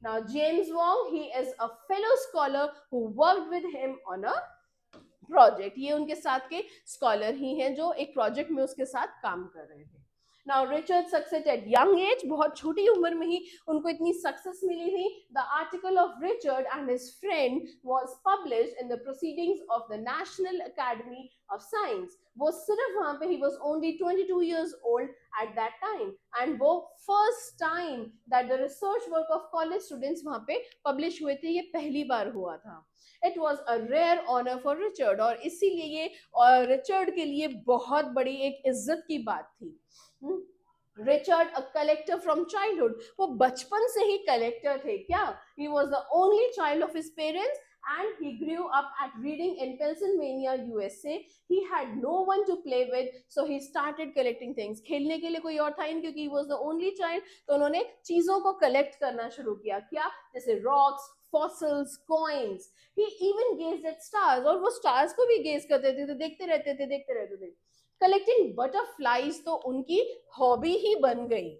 Now James Wong, he is a fellow scholar who worked with him on a project. ये उनके साथ के scholar ही हैं जो एक project में उसके साथ काम कर रहे थे. Now Richard succeeded at young age, बहुत छोटी उम्र में ही उनको इतनी सक्सेस मिली थी. The article of Richard and his friend was published in the proceedings of the National Academy of Science. वो सिर्फ वहां पे, he was only 22 years old at that time, and वो first time that the research work of college students वहां पे publish हुए थे, ये पहली बार हुआ था. It was a rare honor for Richard, और इसीलिए ये रिचर्ड के लिए बहुत बड़ी एक इज्जत की बात थी. Richard a collector from childhood, वो बचपन से ही कलेक्टर थे. क्या? He was the only child of his parents and he grew up at Reading in Pennsylvania, USA. He had no one to play with, so he started collecting things. खेलने के लिए कोई और था नहीं, क्योंकि he was the only child, तो उन्होंने चीजों को कलेक्ट करना शुरू किया. क्या? जैसे rocks, fossils, coins. He even gazed at stars, और वो stars को भी गेज करते थे, तो देखते रहते थे. कलेक्टिंग बटरफ्लाइज तो उनकी हॉबी ही बन गई.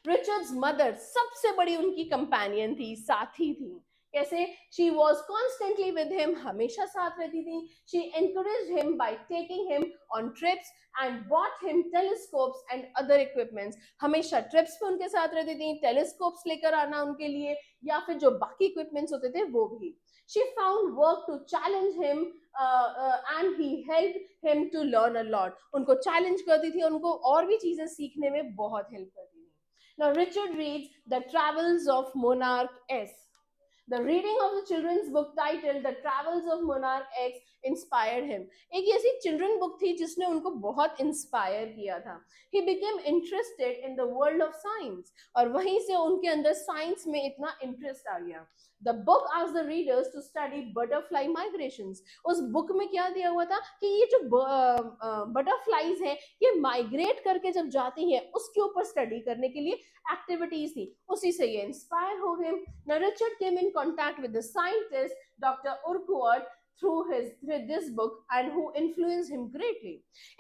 रिचर्ड्स मदर सबसे बड़ी उनकी कंपेनियन थी, साथी थी. कैसे? She was constantly with him, हमेशा साथ रहती थी. She encourage him by taking him on trips and bought him telescopes and other equipments. हमेशा ट्रिप्स पे उनके साथ रहती थी, टेलीस्कोप्स लेकर आना उनके लिए, या फिर जो बाकी इक्विपमेंट्स होते थे वो भी. She found work to challenge him and he helped him to learn a lot. उनको challenge करती थी, उनको और भी चीजें सीखने में बहुत हेल्प करती थी. Now Richard reads The Travels of Monarch S. The reading of the children's book titled The Travels of Monarch X inspired him. एक ऐसी चिल्ड्रन बुक थी जिसने उनको बहुत इंस्पायर किया था. He became interested in the world of science, और वहीं से उनके अंदर साइंस में इतना इंटरेस्ट आ गया. The book asked the readers to study butterfly migrations. उस बुक में क्या दिया हुआ था कि ये जो बटरफ्लाइज हैं, ये माइग्रेट करके जब जाती हैं, उसके ऊपर स्टडी करने के लिए एक्टिविटीज थी. उसी से ये इंस्पायर हो गए. Now Richard came in contact with the scientist Dr. Urquhart through this book and who influenced him greatly.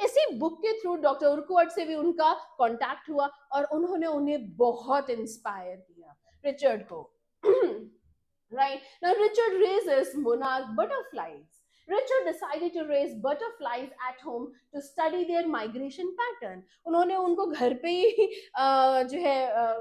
इसी बुक के थ्रू डॉक्टर उर्कुअर्ट से भी उनका कांटेक्ट हुआ और उन्होंने उन्हें बहुत इंस्पायर किया, रिचर्ड को. Right? Now Richard raises monarch butterflies. Richard decided to raise butterflies at home to study their migration pattern. उन्होंने उनको घर पे ही जो है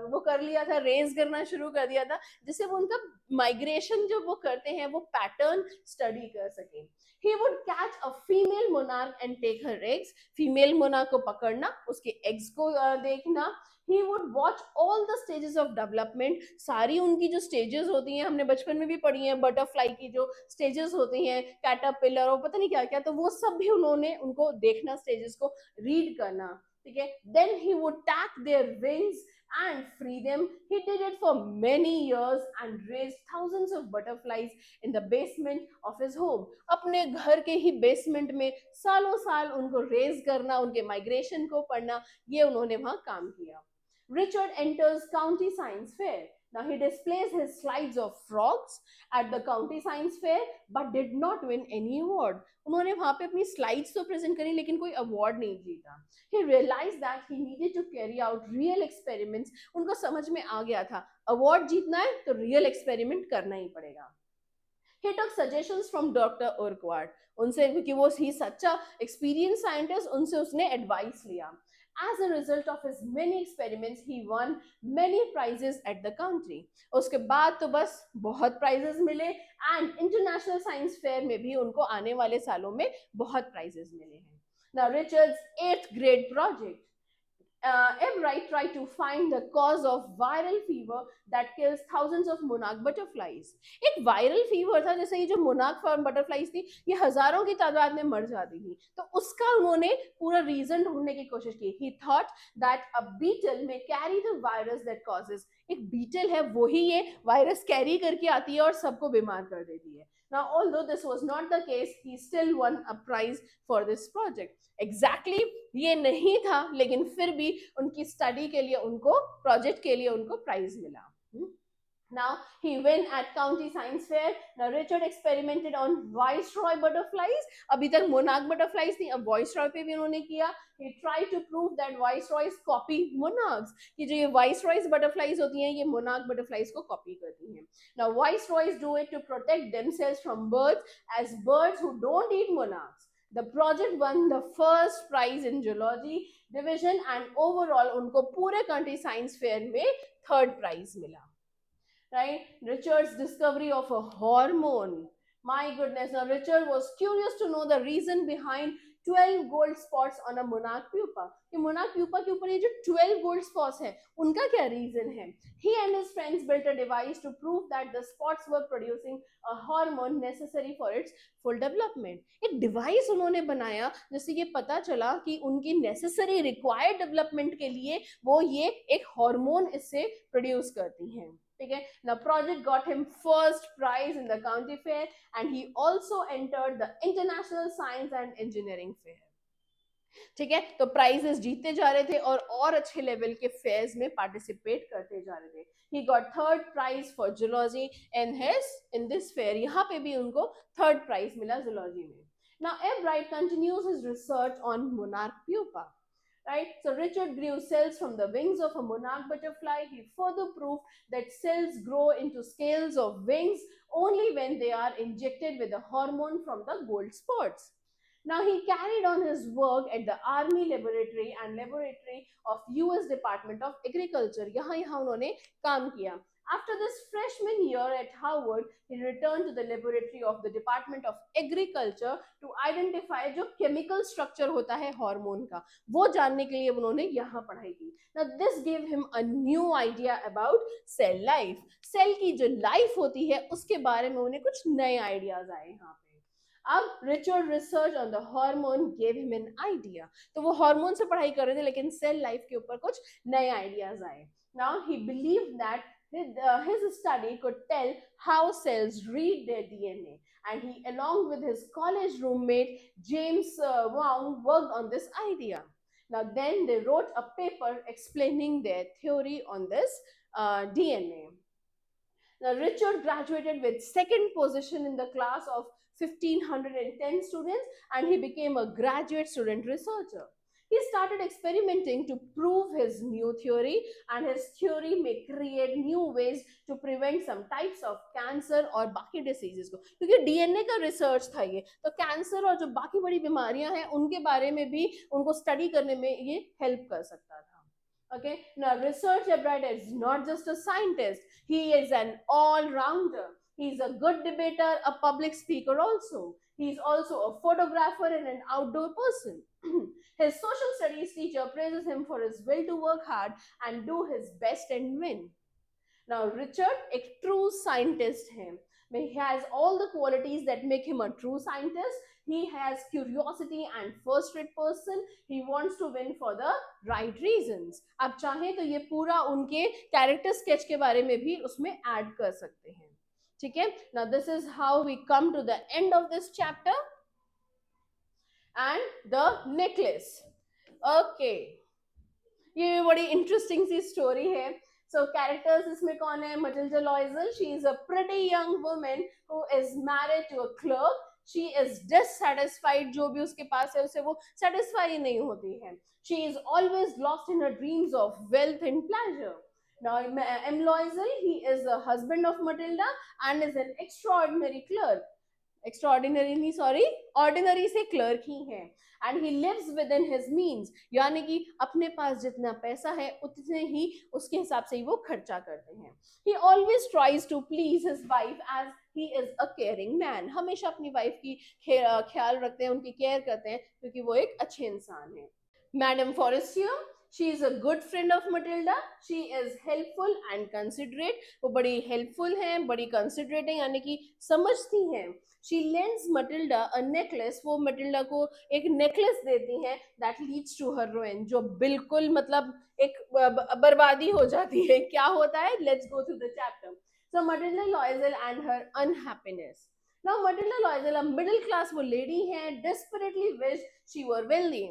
वो कर लिया था, रेज करना शुरू कर दिया था, जिससे वो उनका माइग्रेशन जो वो करते हैं वो पैटर्न स्टडी कर सके. He would catch a female monarch and take her eggs. Female monarch को पकड़ना, उसके एग्स को देखना. He would watch all the stages of development. सारी उनकी जो stages होती हैं, हमने बचपन में भी पढ़ी हैं, बटरफ्लाई की जो stages होती हैं, कैटरपिलर और पता नहीं क्या क्या, तो वो सब भी उन्होंने उनको देखना, stages को read करना. ठीक है. Then he would tack their wings and free them. He did it for many years and raised thousands of butterflies in the basement of his home. अपने घर के ही बेसमेंट में सालों साल उनको रेज करना, उनके माइग्रेशन को पढ़ना, ये उन्होंने वहां काम किया. Richard enters county science fair. Now he displays his slides of frogs at the county science fair but did not win any award. उन्होंने वहां पे अपनी स्लाइड्स तो प्रेजेंट करी लेकिन कोई अवार्ड नहीं जीता. He realized that he needed to carry out real experiments. उनको समझ में आ गया था अवार्ड जीतना है तो रियल एक्सपेरिमेंट करना ही पड़ेगा. He took suggestions from Dr. Urquhart. उनसे क्योंकि वो ही सच्चा एक्सपीरियंस साइंटिस्ट, उनसे उसने एडवाइस लिया. As a result of his many experiments, he won many prizes at the country. उसके बाद तो बस बहुत prizes मिले and international science fair में भी उनको आने वाले सालों में बहुत prizes मिले हैं. Now Richard's 8th grade project. Ebright tried to find the cause of viral fever that kills thousands of monarch butterflies. एक वायरल फीवर था, जैसे ये जो मोनार्क बटरफ्लाइज थी ये हजारों की तादाद में मर जाती थी, तो उसका उन्होंने पूरा रीजन ढूंढने की कोशिश की. He thought that a beetle may carry the virus that causes. एक बीटल है वो ही ये वायरस कैरी करके आती है और सबको बीमार कर देती है. Now, although this was not the case, he still won a prize for this project. Exactly ये नहीं था, लेकिन फिर भी उनकी स्टडी के लिए उनको प्रोजेक्ट के लिए उनको प्राइज मिला. Now he won at County Science Fair. Now Richard experimented on Viceroy butterflies. अभी तक monarch butterflies थी, अब Viceroy पे भी उन्होंने किया. He tried to prove that Viceroys copy monarchs. कि जो ये Viceroys butterflies होती हैं, ये monarch butterflies को copy करती हैं. Now Viceroys do it to protect themselves from birds, as birds who don't eat monarchs. The project won the first prize in zoology division and overall उनको पूरे country science fair में third prize मिला. Right? Richard's discovery of a hormone. My goodness, now Richard was curious to know the reason behind 12 gold spots on a monarch pupa. कि monarch pupa के ऊपर ये जो 12 gold spots हैं, उनका क्या reason है? He and his friends built a device to prove that the spots were producing a hormone necessary for its full development. एक device उन्होंने बनाया जिससे ये पता चला कि उनकी necessary required development के लिए वो ये एक hormone इससे produce करती हैं. Okay. Now project got him first prize in the county fair and he also entered the international science and engineering fair. ठीक है, तो प्राइजेस जीतते जा रहे थे और अच्छे लेवल के फेयर्स में पार्टिसिपेट करते जा रहे थे. He got third prize for zoology in this fair. यहाँ पे भी उनको third prize मिला zoology में. Now Ebright continues his research on monarch pupa. Right? So Richard grew cells from the wings of a monarch butterfly. He further proved that cells grow into scales of wings only when they are injected with a hormone from the gold spots. Now he carried on his work at the Army Laboratory and Laboratory of US Department of Agriculture. यहाँ उन्होंने काम किया. After this freshman year at Harvard, he returned to the laboratory of the Department of Agriculture to identify जो chemical structure होता है hormone का, वो जानने के लिए उन्होंने यहाँ पढ़ाई की. Now this gave him a new idea about cell life. Cell की जो लाइफ होती है उसके बारे में उन्हें कुछ नए आइडियाज आए यहाँ पे. अब Richard research on the hormone gave him an idea. तो वो हार्मोन से पढ़ाई कर रहे थे लेकिन सेल लाइफ के ऊपर कुछ नए आइडियाज आए. Now he believed that his study could tell how cells read their DNA, and he, along with his college roommate James Wong, worked on this idea. Now then they wrote a paper explaining their theory on this DNA. Now Richard graduated with second position in the class of 1510 students and he became a graduate student researcher. He started experimenting to prove his new theory, and his theory may create new ways to prevent some types of cancer और बाकी diseases को, क्योंकि DNA का research था ये, तो cancer और जो बाकी बड़ी बीमारियां हैं उनके बारे में भी उनको स्टडी करने में ये हेल्प कर सकता था. Okay, now Richard Ebright is not just a scientist, he is an all-rounder. He's a good debater, a public speaker also. He's also a photographer and an outdoor person. His social studies teacher praises him for his will to work hard and do his best and win. Now Richard, a true scientist है. He has all the qualities that make him a true scientist. He has curiosity and first-rate person. He wants to win for the right reasons. आप चाहें तो ये पूरा उनके character sketch के बारे में भी उसमें ऐड कर सकते हैं. ठीक है. Now this is how we come to the end of this chapter. And the necklace. Okay. ये बड़ी इंटरेस्टिंग सी स्टोरी है. So characters इसमें कौन है? Matilda Loisel. She is a pretty young woman who is married to a clerk. She is dissatisfied. जो भी उसके पास है उसे वो satisfy नहीं होती है. She is always lost in her dreams of wealth and pleasure. Now M. Loisel, he is the husband of Matilda and is an extraordinary clerk. Extraordinary नहीं, सॉरी, ऑर्डिनरी से क्लर्क ही है. And he lives within his means, यानी कि अपने पास जितना पैसा है उतने ही उसके हिसाब से ही वो खर्चा करते हैं. He always tries to please his wife as he is a caring man. हमेशा अपनी वाइफ की ख्याल रखते हैं, उनकी केयर करते हैं, क्योंकि वो एक अच्छे इंसान है. Madam Forestier, she is a good friend of Matilda. She is helpful and considerate. वो बड़ी helpful हैं, बड़ी considerate हैं, यानी कि समझती हैं. She lends Matilda a necklace. वो Matilda को एक necklace देती हैं that leads to her ruin, जो बिल्कुल मतलब एक बर्बादी हो जाती है. क्या होता है? Let's go through the chapter. So Matilda Loisel and her unhappiness. Now Matilda Loisel, a middle class वो lady है, desperately wished she were wealthy.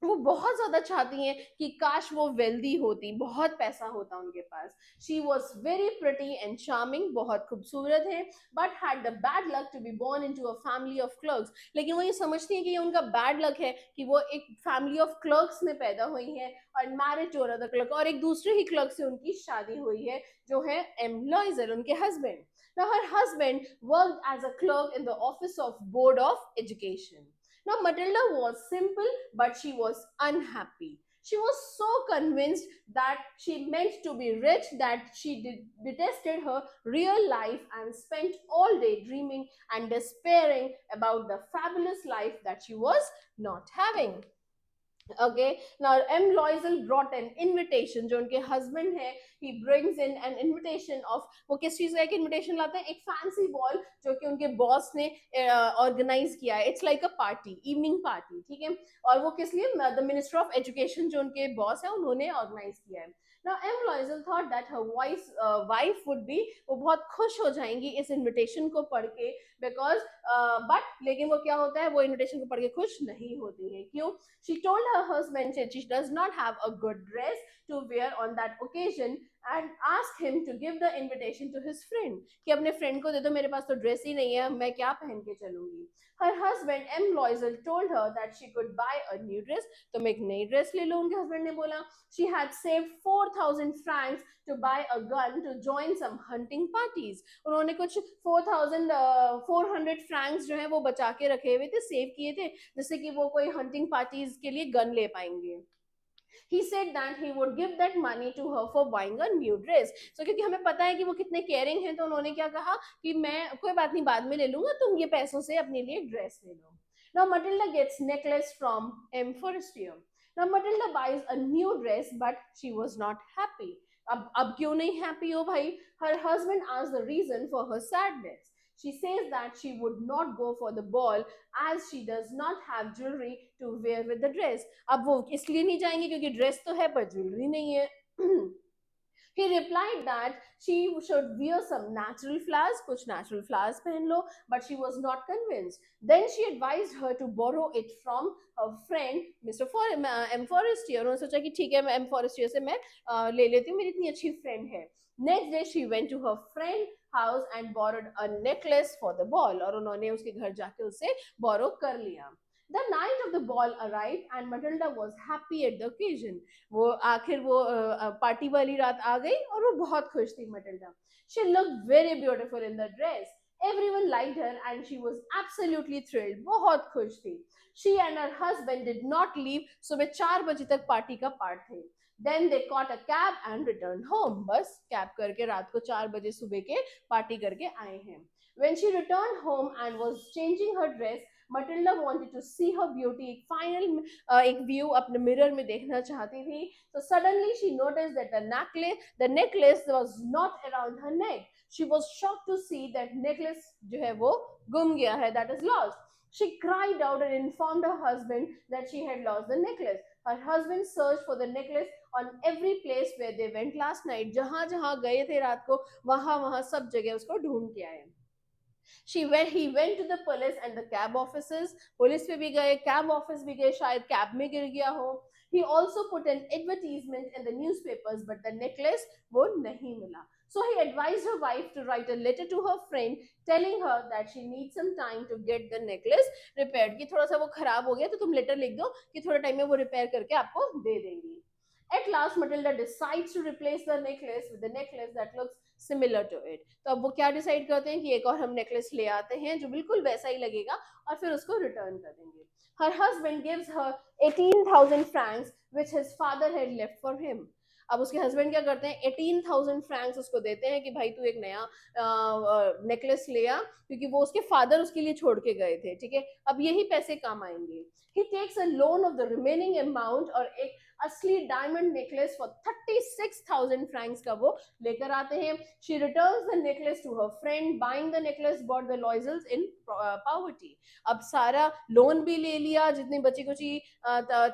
वो बहुत ज्यादा चाहती हैं कि काश वो वेल्दी होती, बहुत पैसा होता उनके पास. She was very pretty and charming, बहुत खूबसूरत है, but had the bad luck to be born into a family of clerks. लेकिन वो ये समझती हैं कि ये उनका बैड लक है कि वो एक फैमिली ऑफ क्लर्क्स में पैदा हुई है और मैरिड टू अनदर क्लर्क, और एक दूसरे ही क्लर्क से उनकी शादी हुई है जो है एम लॉइजर, उनके husband. Now her husband worked as a clerk in the office of Board of Education. Now Matilda was simple, but she was unhappy. She was so convinced that she meant to be rich that she detested her real life and spent all day dreaming and despairing about the fabulous life that she was not having. Okay, now M. Loisel brought an invitation. जो उनके husband है, he brings in an invitation of, वो किस चीज का एक invitation लाते हैं? एक fancy ball जो कि उनके boss ने organize किया है. It's like a party, evening party, ठीक है? और वो किस लिए? The Minister of Education जो उनके boss है, उन्होंने organize किया है. Now M. Loisel thought that her wife would be, वो बहुत खुश हो जाएंगी इस invitation को पढ़ के, because but लेकिन वो क्या होता है, वो invitation को पढ़ के खुश नहीं होती है. क्यों? She told her husband that she does not have a good dress to wear on that occasion and asked him to give the invitation to his friend, कि अपने friend को दे दो, मेरे पास तो dress ही नहीं है, मैं क्या पहन के चलूंगी. Her husband M. Loisel told her that she could buy a new dress. तुम एक नई dress ले लो, उनके husband ने बोला. She had saved 4,000 francs to buy a gun to join some hunting parties. उन्होंने कुछ 4,400 francs जो है वो बचा के रखे हुए थे, सेव किए थे, जिससे कि वो कोई hunting parties के लिए गन ले पाएंगे. He said that he would give that money to her for buying a new dress. So क्योंकि हमें पता है कि वो कितने caring हैं, तो उन्होंने क्या कहा कि मैं कोई बात नहीं, बाद में ले लूंगा, तुम ये पैसों से अपने लिए ड्रेस ले लो. Now Matilda gets necklace from M. Forestier. Now Matilda buys a new dress, but she was not happy. अब क्यों नहीं happy हो भाई? Her husband asked the reason for her sadness. She says that she would not go for the ball as she does not have jewelry to wear with the dress. अब वो इसलिए नहीं जाएंगे क्योंकि ड्रेस तो है पर ज्वेलरी नहीं है. He replied that she should wear some natural flowers, कुछ natural flowers पहन लो, but she was not convinced. Then she advised her to borrow it from her friend Mr. M. Forestier. उन्होंने सोचा कि ठीक है, मैं M. Forestier से मैं ले लेती हूँ, मेरी इतनी अच्छी friend है. Next day she went to her friend house and borrowed a necklace for the ball. और उन्होंने उसके घर जाके उसे borrow कर लिया. The night of the ball arrived and Matilda was happy at the occasion. वो आखिर वो पार्टी वाली रात आ गई और वो बहुत खुश थी Matilda. She looked very beautiful in the dress. Everyone liked her and she was absolutely thrilled. बहुत खुश थी. She and her husband did not leave. सुबह 4 बजे तक पार्टी का पार्ट थे. Then they caught a cab and returned home. बस cab करके रात को 4 बजे सुबह के पार्टी करके आए हैं. When she returned home and was changing her dress, Matilda wanted to see her beauty. एक final एक view अपने mirror में देखना चाहती थी. So suddenly she noticed that the necklace was not around her neck. She was shocked to see that necklace जो है वो गुम गया है, that is lost. She cried out and informed her husband that she had lost the necklace. Her husband searched for the necklace on every place where they went last night. जहाँ जहाँ गए थे रात को, वहाँ वहाँ सब जगह उसको ढूंढ के आए. He went to the police and the cab offices. Police पे भी गए, कैब ऑफिस भी गए, शायद कैब में गिर गया हो. He also put an advertisement in the newspapers, but the necklace वो नहीं मिला. So he advised her wife to write a letter to her friend telling her that she needs some time to get the necklace repaired. कि थोड़ा सा वो खराब हो गया तो तुम लेटर लिख दो कि थोड़े टाइम में वो रिपेयर करके आपको दे देंगी. At last, Matilda decides to replace the necklace with the necklace that looks similar to it. तो अब वो क्या डिसाइड करते हैं कि एक और हम नेकलेस ले आते हैं जो बिल्कुल वैसा ही लगेगा और फिर उसको रिटर्न कर देंगे. Her husband gives her 18,000 francs which his father had left for him. अब उसके हस्बैंड क्या करते हैं, 18,000 फ्रैंक्स उसको देते हैं कि भाई तू एक नया नेकलेस ले आ, क्योंकि वो उसके फादर उसके लिए छोड़ के गए थे. ठीक है, अब यही पैसे काम आएंगे. He takes a loan of the remaining amount और एक असली डायमंड नेकलेस फॉर 36,000 फ्रैंक्स का वो लेकर आते हैं. She returns the necklace to her friend. Buying the necklace bought the Loisels in poverty. अब सारा लोन भी ले लिया, जितनी बची कुची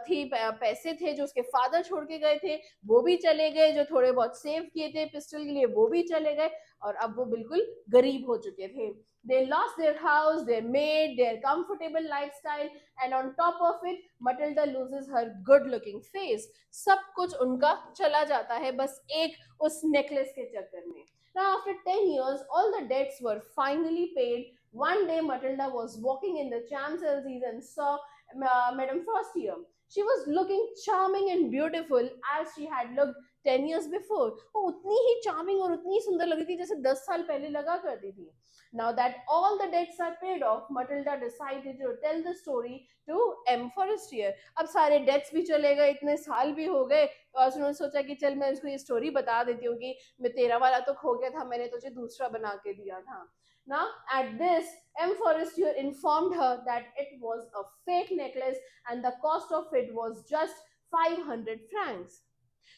थी पैसे थे जो उसके फादर छोड़ के गए थे वो भी चले गए, जो थोड़े बहुत सेव किए थे पिस्टल के लिए वो भी चले गए और अब वो बिल्कुल गरीब हो चुके थे. They lost their house, their maid, their comfortable lifestyle, and on top of it, Matilda loses her good-looking face. सब कुछ उनका चला जाता है बस एक उस नेकलेस के चक्कर में. Now, after 10 years, all the debts were finally paid. One day, Matilda was walking in the Champs-Elysees and saw Madame Frostier. She was looking charming and beautiful as she had looked 10 years before. वो उतनी ही charming और उतनी सुंदर लग रही थी जैसे 10 साल पहले लगा करती थी. Now that all the debts are paid off, Matilda decided to tell the story to M. Forestier. अब सारे debts भी चले गए, इतने साल भी हो गए और उन्होंने सोचा कि चल मैं इसको ये स्टोरी बता देती हूँ कि मैं तेरा वाला तो खो गया था, मैंने तुझे दूसरा बना के दिया था. Now at this, M. Forestier informed her that it was a fake necklace and the cost of it was just 500 francs.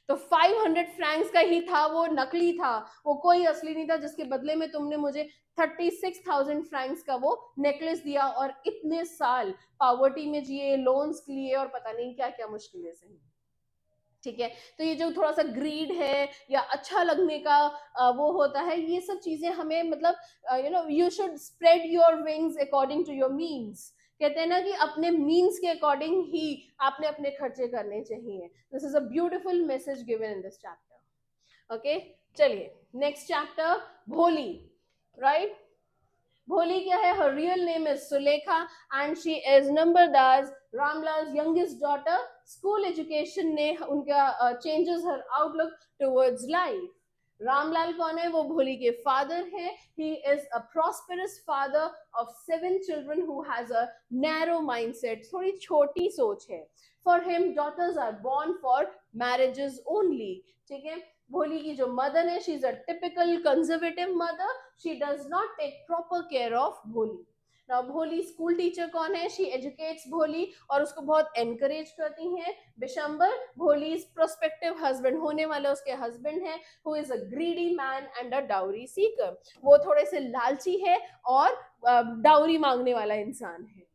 तो 500 फ्रैंक्स का ही था, वो नकली था, वो कोई असली नहीं था, जिसके बदले में तुमने मुझे 36,000 फ्रैंक्स का वो नेकलेस दिया और इतने साल पॉवर्टी में जिए, लोन्स लिए और पता नहीं क्या क्या मुश्किलें सही. ठीक है, तो ये जो थोड़ा सा ग्रीड है या अच्छा लगने का वो होता है, ये सब चीजें हमें मतलब you should spread your wings according to your means. कहते हैं ना कि अपने मीन्स के अकॉर्डिंग ही आपने अपने खर्चे करने चाहिए. This is a beautiful message given in this chapter. Okay, चलिए नेक्स्ट चैप्टर, भोली. राइट, भोली क्या है? her real name is Sulekha and she is Nambardas, Ramlal's youngest daughter. School education ने उनका changes her outlook towards life. Ramlal कौन है? वो भोली के फादर हैं. He is a prosperous father of 7 children who has a narrow mindset. थोड़ी छोटी सोच है. For him, daughters are born for marriages only. ठीक है, भोली की जो मदर है, she is a typical conservative mother. She does not take proper care of Bholi. Now Bholi school teacher कौन है? शी एजुकेट्स भोली और उसको बहुत एनकरेज करती हैं. बिशंबर, भोली प्रोस्पेक्टिव हस्बैंड, होने वाला उसके हस्बैंड है, who is a greedy man and a dowry Sikar. वो थोड़े से लालची है और डाउरी मांगने वाला इंसान है.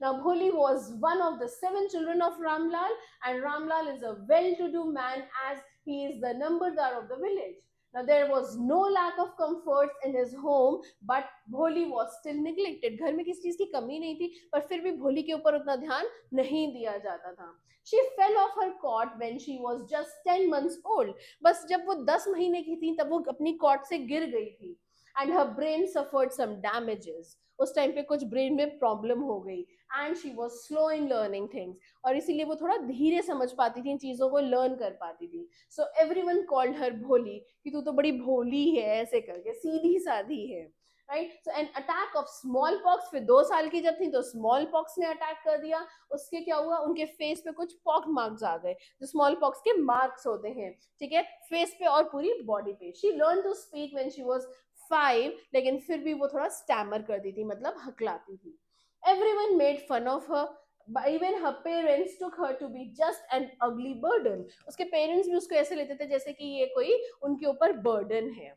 Now Bholi was one of the 7 children of Ramlal, and Ramlal is a well-to-do man as he is the nambardar of the village. Now there was no lack of comforts in his home, but Bholi was still neglected. घर में किसी चीज की कमी नहीं थी, पर फिर भी भोली के ऊपर उतना ध्यान नहीं दिया जाता था. She fell off her cot when she was just 10 months old. बस जब वो 10 महीने की थी तब वो अपनी कॉट से गिर गई थी. And her brain suffered some damages. उस टाइम पे कुछ ब्रेन में प्रॉब्लम हो गई. And she was slow in learning things, और इसीलिए वो थोड़ा धीरे समझ पाती थी, इन चीजों को लर्न कर पाती थी. सो एवरीवन कॉल्ड हर भोली, कि तू तो बड़ी भोली है, ऐसे करके, सीधी साधी है. Right, so an attack of small pox, फिर 2 साल की जब थी तो स्मॉल पॉक्स ने अटैक कर दिया. उसके क्या हुआ, उनके फेस पे कुछ पॉक्स मार्क्स आ गए, जो स्मॉल पॉक्स के मार्क्स होते हैं. ठीक है, फेस पे और पूरी बॉडी पे. She learn to speak when she was 5, लेकिन फिर भी वो थोड़ा स्टैमर करती थी, मतलब हकलाती थी. Everyone made fun of her. Even her parents took her to be just an ugly burden. उसके पेरेंट्स भी उसको ऐसे लेते थे जैसे कि ये कोई उनके ऊपर बर्डन है.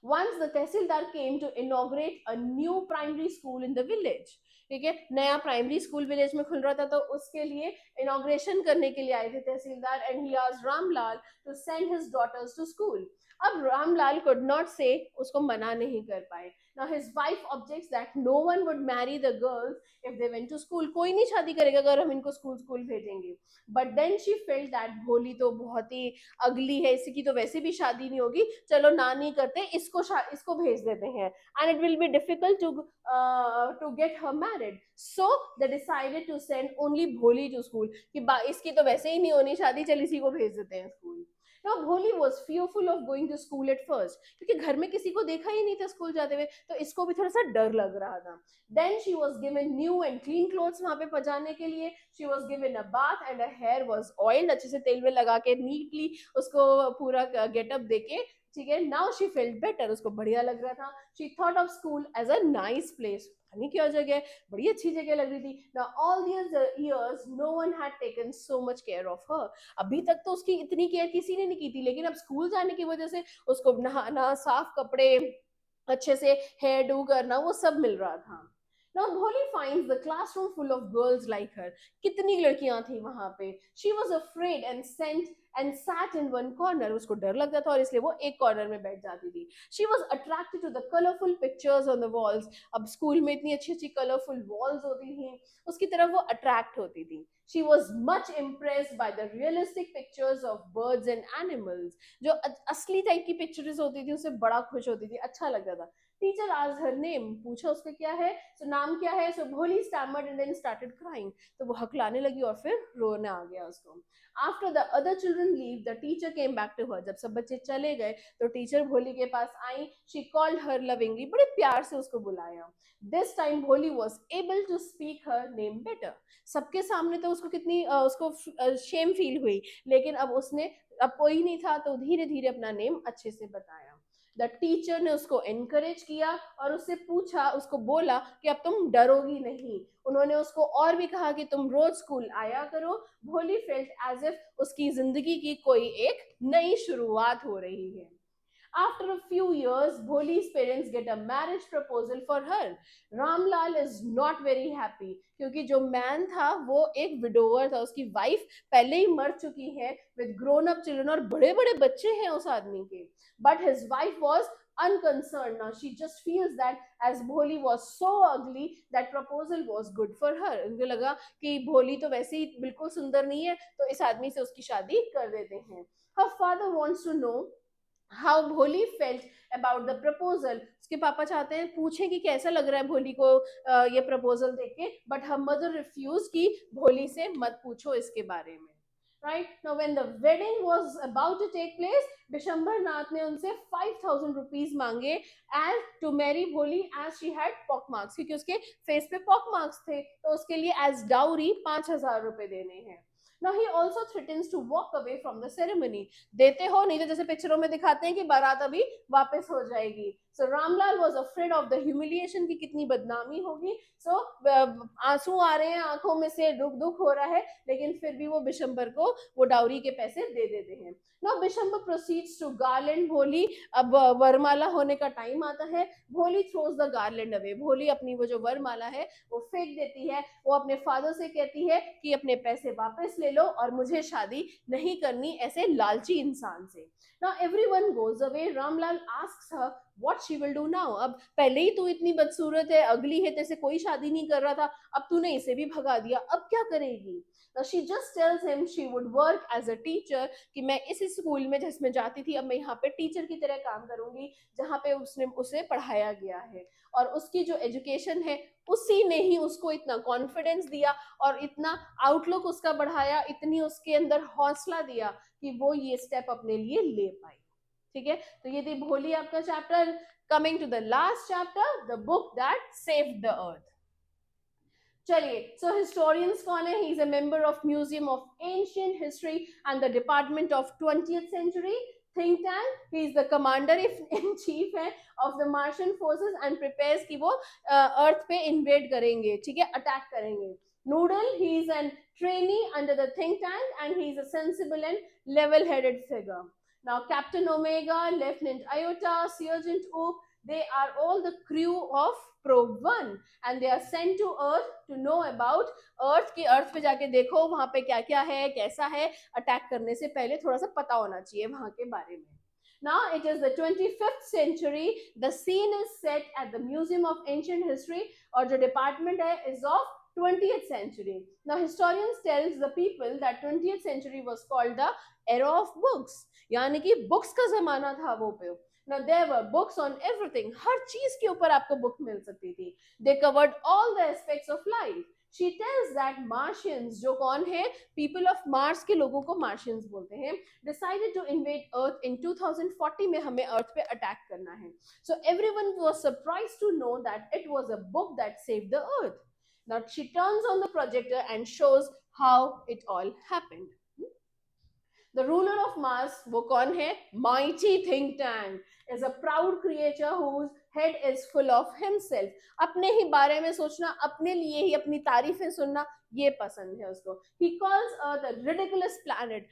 Once the tehsildar came to inaugurate a new primary school in the village. ठीक है, नया प्राइमरी स्कूल विलेज में खुल रहा था, तो उसके लिए इनॉग्रेशन करने के लिए आए थे tehsildar. And he asked Ramlal to send his daughters to school. अब रामलाल कुड नॉट से, उसको मना नहीं कर पाए. Now his wife objects that no one would marry the girls if they went to school. कोई नहीं शादी करेगा अगर हम इनको स्कूल भेजेंगे. But then she felt that भोली तो बहुत ही अगली है, इसकी तो वैसे भी शादी नहीं होगी, चलो ना नहीं करते, इसको भेज देते हैं, and it will be difficult to get her married. So they decided to send only भोली to school कि इसकी तो वैसे ही नहीं होनी शादी, चल इसी को भेज देते हैं school. Now Bholi was fearful of going to school at first क्योंकि घर में किसी को देखा ही नहीं था स्कूल जाते हुए, तो इसको भी थोड़ा सा डर लग रहा था. Then she was given new and clean clothes वहां पे पजाने के लिए. She was given a bath and her hair was oiled, अच्छे से तेल में लगा के neatly उसको पूरा गेटअप देके, ठीक है. Now she felt better, उसको बढ़िया लग रहा था. She thought of school as a nice place. नहीं क्या जगह, बड़ी अच्छी जगह लग रही थी. Now all these years no one had taken so much care of her. अभी तक तो उसकी इतनी केयर किसी ने नहीं की थी, लेकिन अब स्कूल जाने की वजह से उसको नहाना, साफ कपड़े, अच्छे से हेयर डू करना, वो सब मिल रहा था. Now Bholi finds the classroom full of girls like her. कितनी लड़कियां थी वहां पे. She was afraid and sat in one corner. उसको डर लगता था और इसलिए वो एक कॉर्नर में बैठ जाती थी. She was attracted to the colorful pictures on the walls. अब स्कूल में इतनी अच्छी अच्छी कलरफुल वॉल्स होती थी, उसकी तरफ वो अट्रैक्ट होती थी. She was much impressed by the realistic pictures of birds and animals. जो असली टाइप की पिक्चर्स होती थी उससे बड़ा खुश होती थी, अच्छा लगता था. Teacher asked her name, पूछा उसका क्या है, so नाम क्या है. So Bholi stammered and then started crying. तो वो हकलाने लगी और फिर रोने आ गया उसको. After the other children leave, the teacher came back to her. जब सब बच्चे चले गए तो टीचर भोली के पास आई. She called her lovingly, बड़े प्यार से उसको बुलाया. This time Bholi was able to speak her name better. सबके सामने तो उसको कितनी उसको शेम फील हुई, लेकिन अब कोई नहीं था तो धीरे धीरे अपना नेम अच्छे से बताया. द टीचर ने उसको एनकरेज किया और उससे पूछा, उसको बोला कि अब तुम डरोगी नहीं. उन्होंने उसको और भी कहा कि तुम रोज स्कूल आया करो. भोली फेल्ट एज इफ उसकी जिंदगी की कोई एक नई शुरुआत हो रही है. After a few years, Bholi's parents get a marriage proposal for her. Ramlal is not very happy क्योंकि जो मैन था वो एक विडोवर था, उसकी वाइफ पहले ही मर चुकी है with grown up children और बड़े बड़े बच्चे हैं उस आदमी के. But his wife was unconcerned. Now she just feels that as Bholi was so ugly, that proposal was good for her. उनको लगा कि भोली तो वैसे ही बिल्कुल सुंदर नहीं है, तो इस आदमी से उसकी शादी कर देते हैं. Her father wants to know how Bholi felt about the proposal. उसके पापा चाहते हैं पूछें कि कैसा लग रहा है भोली को ये प्रपोजल देख के, but her mother refused कि भोली से मत पूछो इसके बारे में. Right now when the wedding was about to take place, Bishambar नाथ ने उनसे 5,000 rupees मांगे as to marry Bholi as she had pock marks, क्योंकि उसके फेस पे pock marks थे, तो उसके लिए as dowry 5,000 रुपए देने हैं. Now he also threatens to walk away from the ceremony. देते हो नहीं तो जैसे पिक्चरों में दिखाते हैं कि बारात अभी वापस हो जाएगी. So Ramlal was afraid of the humiliation की कितनी बदनामी होगी. So आंसू आ रहे हैं आंखों में से, दुख हो रहा है, लेकिन फिर भी वो बिशंबर को वो डाउरी के पैसे दे देते हैं. Now Bishamba proceeds to garland Bholi. अब वरमाला होने का टाइम आता है. भोली throws the garland away. भोली अपनी वो जो वरमाला है वो फेंक देती है. वो अपने फादर से कहती है कि अपने पैसे वापस ले लो और मुझे शादी नहीं करनी ऐसे लालची इंसान से. Now everyone goes away. Ramlal asks her what she will do now. अब पहले ही तू इतनी बदसूरत है, अगली है, तेरे से कोई शादी नहीं कर रहा था, अब तूने इसे भी भगा दिया, अब क्या करेगी. Now she just tells him she would work as a teacher, कि मैं इस स्कूल में जिसमें जाती थी अब मैं यहाँ पे टीचर की तरह काम करूंगी जहाँ पे उसे पढ़ाया गया है. और उसकी जो एजुकेशन है उसी ने ही उसको इतना कॉन्फिडेंस दिया और इतना आउटलुक उसका बढ़ाया, इतनी उसके अंदर हौसला दिया कि वो ये स्टेप अपने लिए ले पाई. ठीक है, तो ये थी भोली आपका chapter. Coming to the last chapter, the book that saved the earth. चलिए, सो हिस्टोरियंस कौन है? He is a member of museum of ancient history and the department of 20th century think tank. He is the commander in chief है of the Martian forces and prepares कि वो अर्थ पे invade करेंगे, ठीक है, attack करेंगे. Noodle, he is an trainee under the think tank and he is a sensible and level-headed figure. Now, Captain Omega, Lieutenant Iota, Sergeant Oop, they are all the crew of Probe 1 and they are sent to Earth to know about Earth. कि Earth पे जाके देखो वहां पे क्या क्या है, कैसा है, अटैक करने से पहले थोड़ा सा पता होना चाहिए वहां के बारे में. Now it is the 25th century. The scene is set at the Museum of Ancient History, और जो department है is of 20th century. Now historians tells the people that 20th century was called the era of books. यानी कि books का जमाना था वो पे. Now there were books on everything. हर चीज के ऊपर आपको book मिल सकती थी. They covered all the aspects of life. She tells that Martians, जो कौन है, people of Mars के लोगों को Martians बोलते हैं, decided to invade Earth in 2040 में हमें Earth पे attack करना है. So everyone was surprised to know that it was a book that saved the Earth. Now she turns on the projector and shows how it all happened. The ruler of Mars, वो कौन है? Mighty think tank is a proud creature whose head is full of himself. अपने ही बारे में सोचना, अपने लिए ही अपनी तारीफें सुनना, ये पसंद है उसको. He calls Earth a ridiculous planet.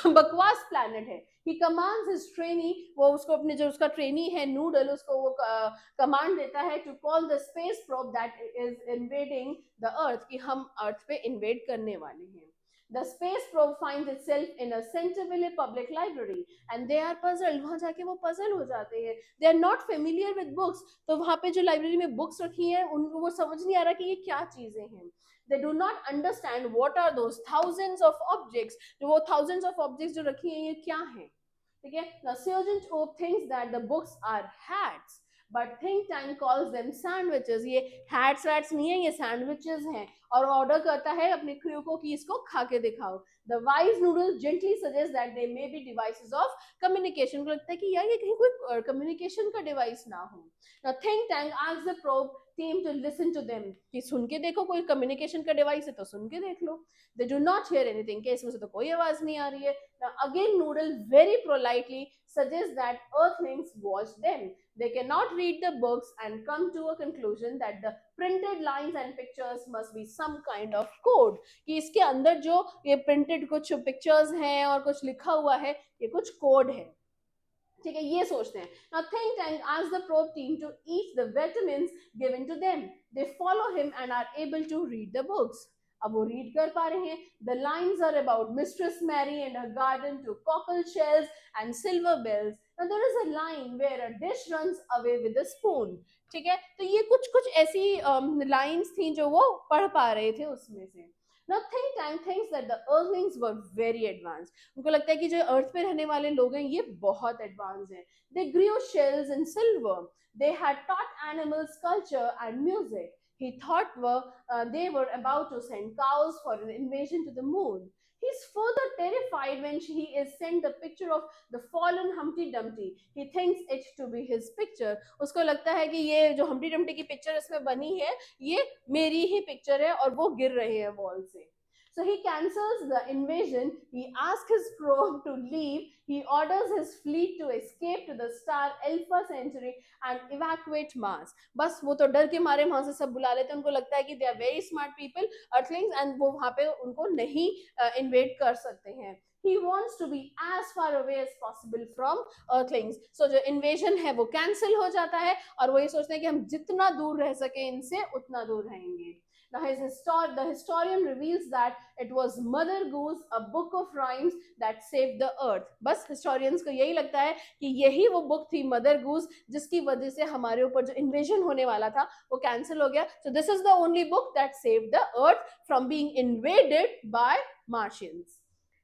बकवास प्लैनेट है. He commands his trainee, वो उसको अपने जो उसका ट्रेनी है नूडल, उसको वो कमांड देता है to call the space probe that is invading the earth, कि हम अर्थ पे इन्वेड करने वाले हैं. The space probe finds itself in a Centerville public library and they are puzzled. वहां जाके वो puzzle हो जाते हैं. They are not familiar with books. तो वहां पे जो लाइब्रेरी में बुक्स रखी हैं उनको वो समझ नहीं आ रहा कि ये क्या चीजें हैं. They do not understand what are those thousands of objects. जो वो thousands of objects जो रखी हैं ये क्या हैं. ठीक है. Now Sergeant Oak thinks that the books are hats. But think tank calls them sandwiches. ये hats rats नहीं है, ये sandwiches हैं. और ऑर्डर करता है अपने क्रू को कि इसको खा के दिखाओ. The wise noodle gently suggests that they may be devices of communication. को लगता है कि यार ये कहीं कोई communication का device ना हो. Now think tank asks the probe team to listen to them. कि सुन के देखो, कोई communication का device है तो सुन के देख लो. They do not hear anything. कि इसमें से तो कोई आवाज नहीं आ रही है. Now again noodle very politely suggests that earthlings watch them. They cannot read the books and come to a conclusion that the printed lines and pictures must be some kind of code. कि इसके अंदर जो ये printed कुछ pictures हैं और कुछ लिखा हुआ है, ये कुछ code है. ठीक है, ये सोचते हैं. Now think tank asks the probe team to eat the vitamins given to them. They follow him and are able to read the books. अब वो रीड कर पा रहे हैं. The lines are about Mistress Mary and her garden to cockle shells and silver bells. Now there is a line where a dish runs away with a spoon. ठीक है, तो ये कुछ कुछ ऐसी लाइंस थी जो वो पढ़ पा रहे थे उसमें से. Now think tank thinks that the earthlings were very advanced. उनको लगता है कि जो अर्थ पे रहने वाले लोग हैं ये बहुत एडवांस हैं. They grew shells in silver. They had taught animals culture and music. He thought they were about to send cows for an invasion to the moon. He's further terrified when he is sent the picture of the fallen Humpty Dumpty. He thinks it to be his picture. उसको लगता है कि ये जो Humpty Dumpty की picture इसमें बनी है ये मेरी ही पिक्चर है और वो गिर रहे हैं वॉल से. So he cancels the invasion. He asks his probe to leave. He orders his fleet to escape to the star Alpha Centauri and evacuate Mars. बस वो तो डर के मारे वहां से सब बुला लेते हैं. उनको लगता है कि they are very smart people, earthlings, and वो वहां पे उनको नहीं invade कर सकते हैं. He wants to be as far away as possible from earthlings. So जो invasion है वो cancel हो जाता है और वो ये सोचते हैं कि हम जितना दूर रह सके इनसे उतना दूर रहेंगे. Now the historian reveals that it was Mother Goose, a book of rhymes that saved the earth. बस historians को यही लगता है कि यही वो book थी Mother Goose जिसकी वजह से हमारे ऊपर जो invasion होने वाला था वो cancel हो गया. So this is the only book that saved the earth from being invaded by Martians.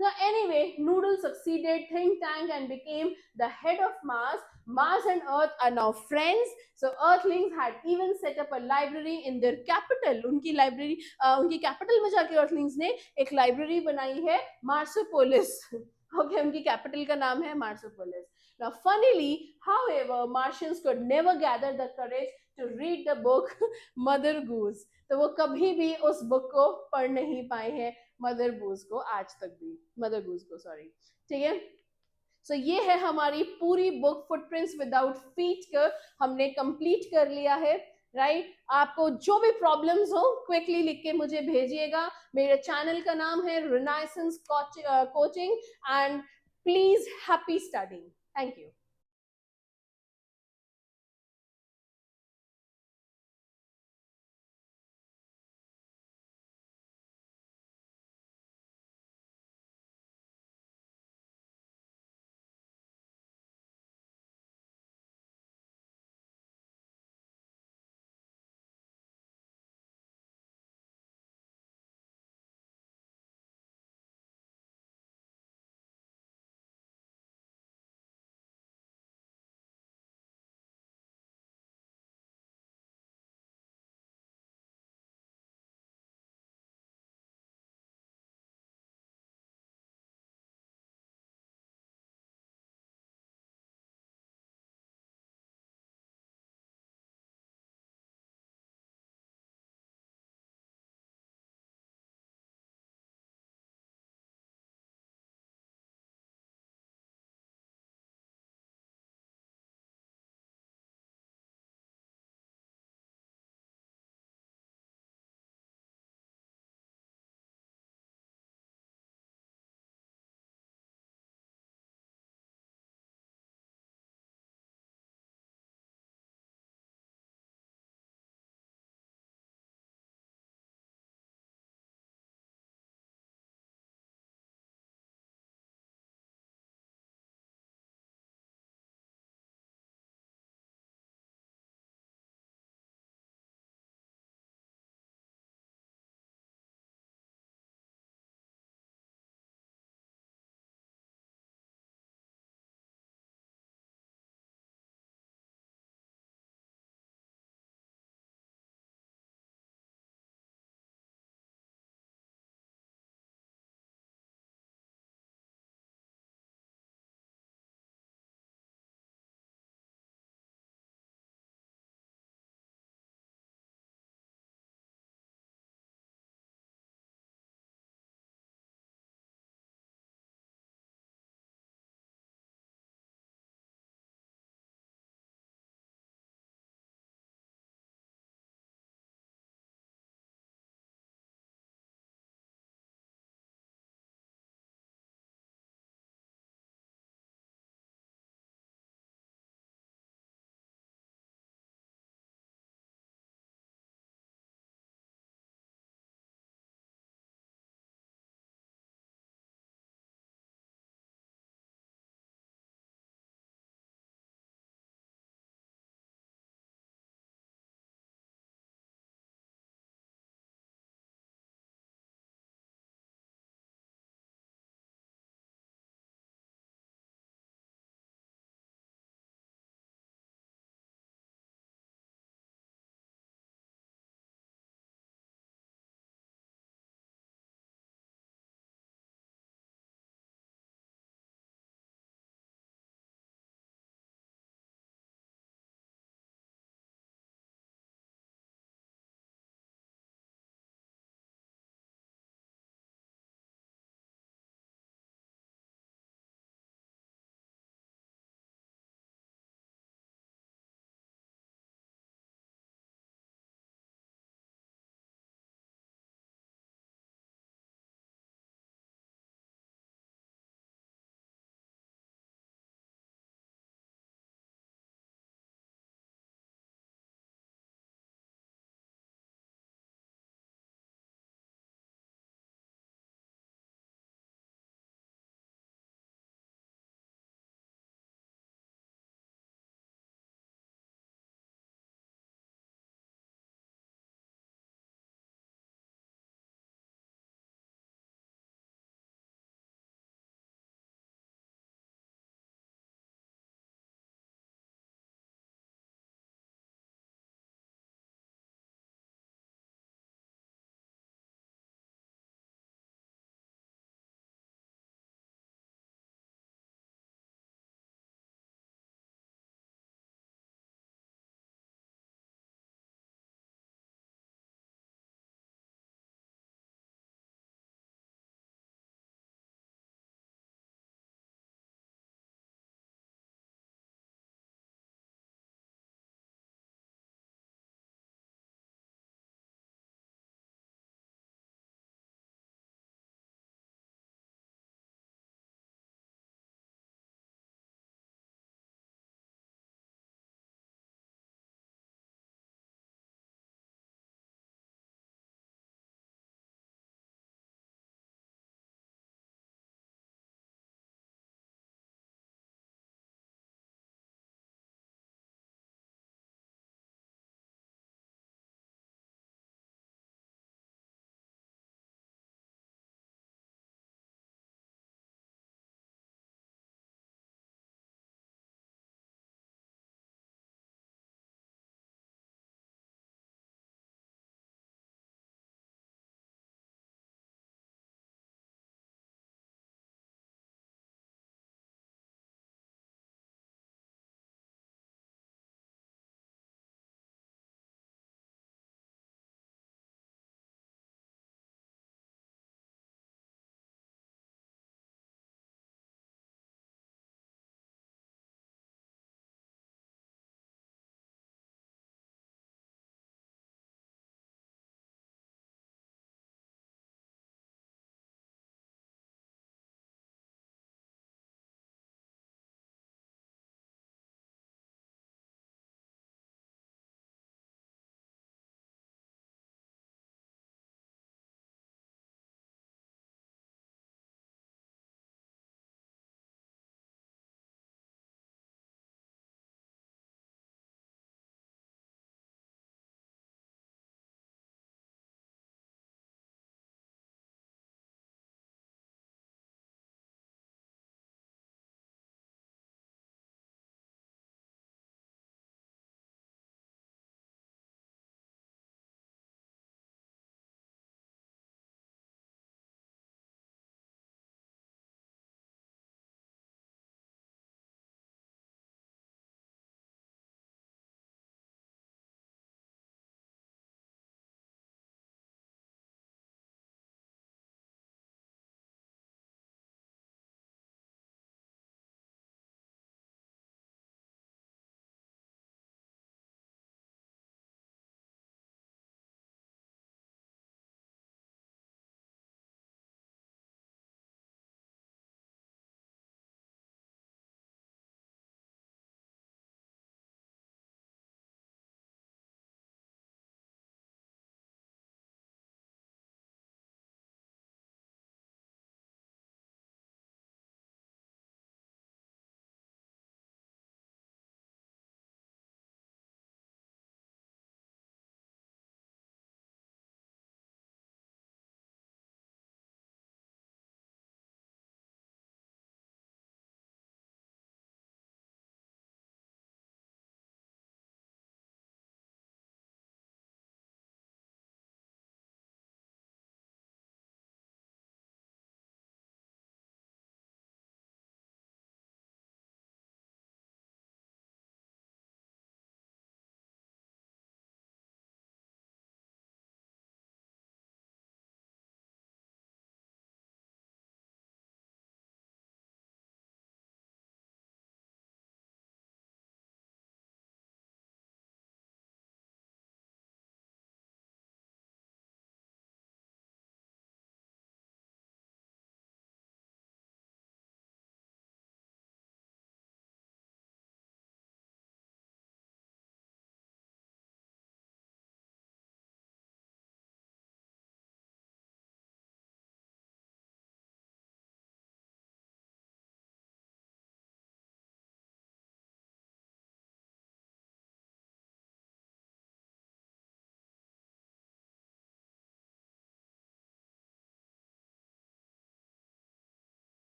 Now anyway, Noodle succeeded think tank and became the head of Mars. Mars and Earth are now friends. So Earthlings had even set up a library in their capital. उनकी library, उनकी capital में जाके Earthlings ने एक library बनाई है Marsopolis. Okay, उनकी capital का नाम है Marsopolis. Now funnily, however, Martians could never gather the courage to read the book Mother Goose. तो वो कभी भी उस book को पढ़ नहीं पाए हैं मदर गूज को आज तक भी. मदर गूज को सॉरी. ठीक है, सो ये है हमारी पूरी बुक फुटप्रिंट्स विदाउट फीट का हमने कंप्लीट कर लिया है. राइट, आपको जो भी प्रॉब्लम्स हो क्विकली लिख के मुझे भेजिएगा. मेरे चैनल का नाम है renaissance coaching and please happy studying. Thank you.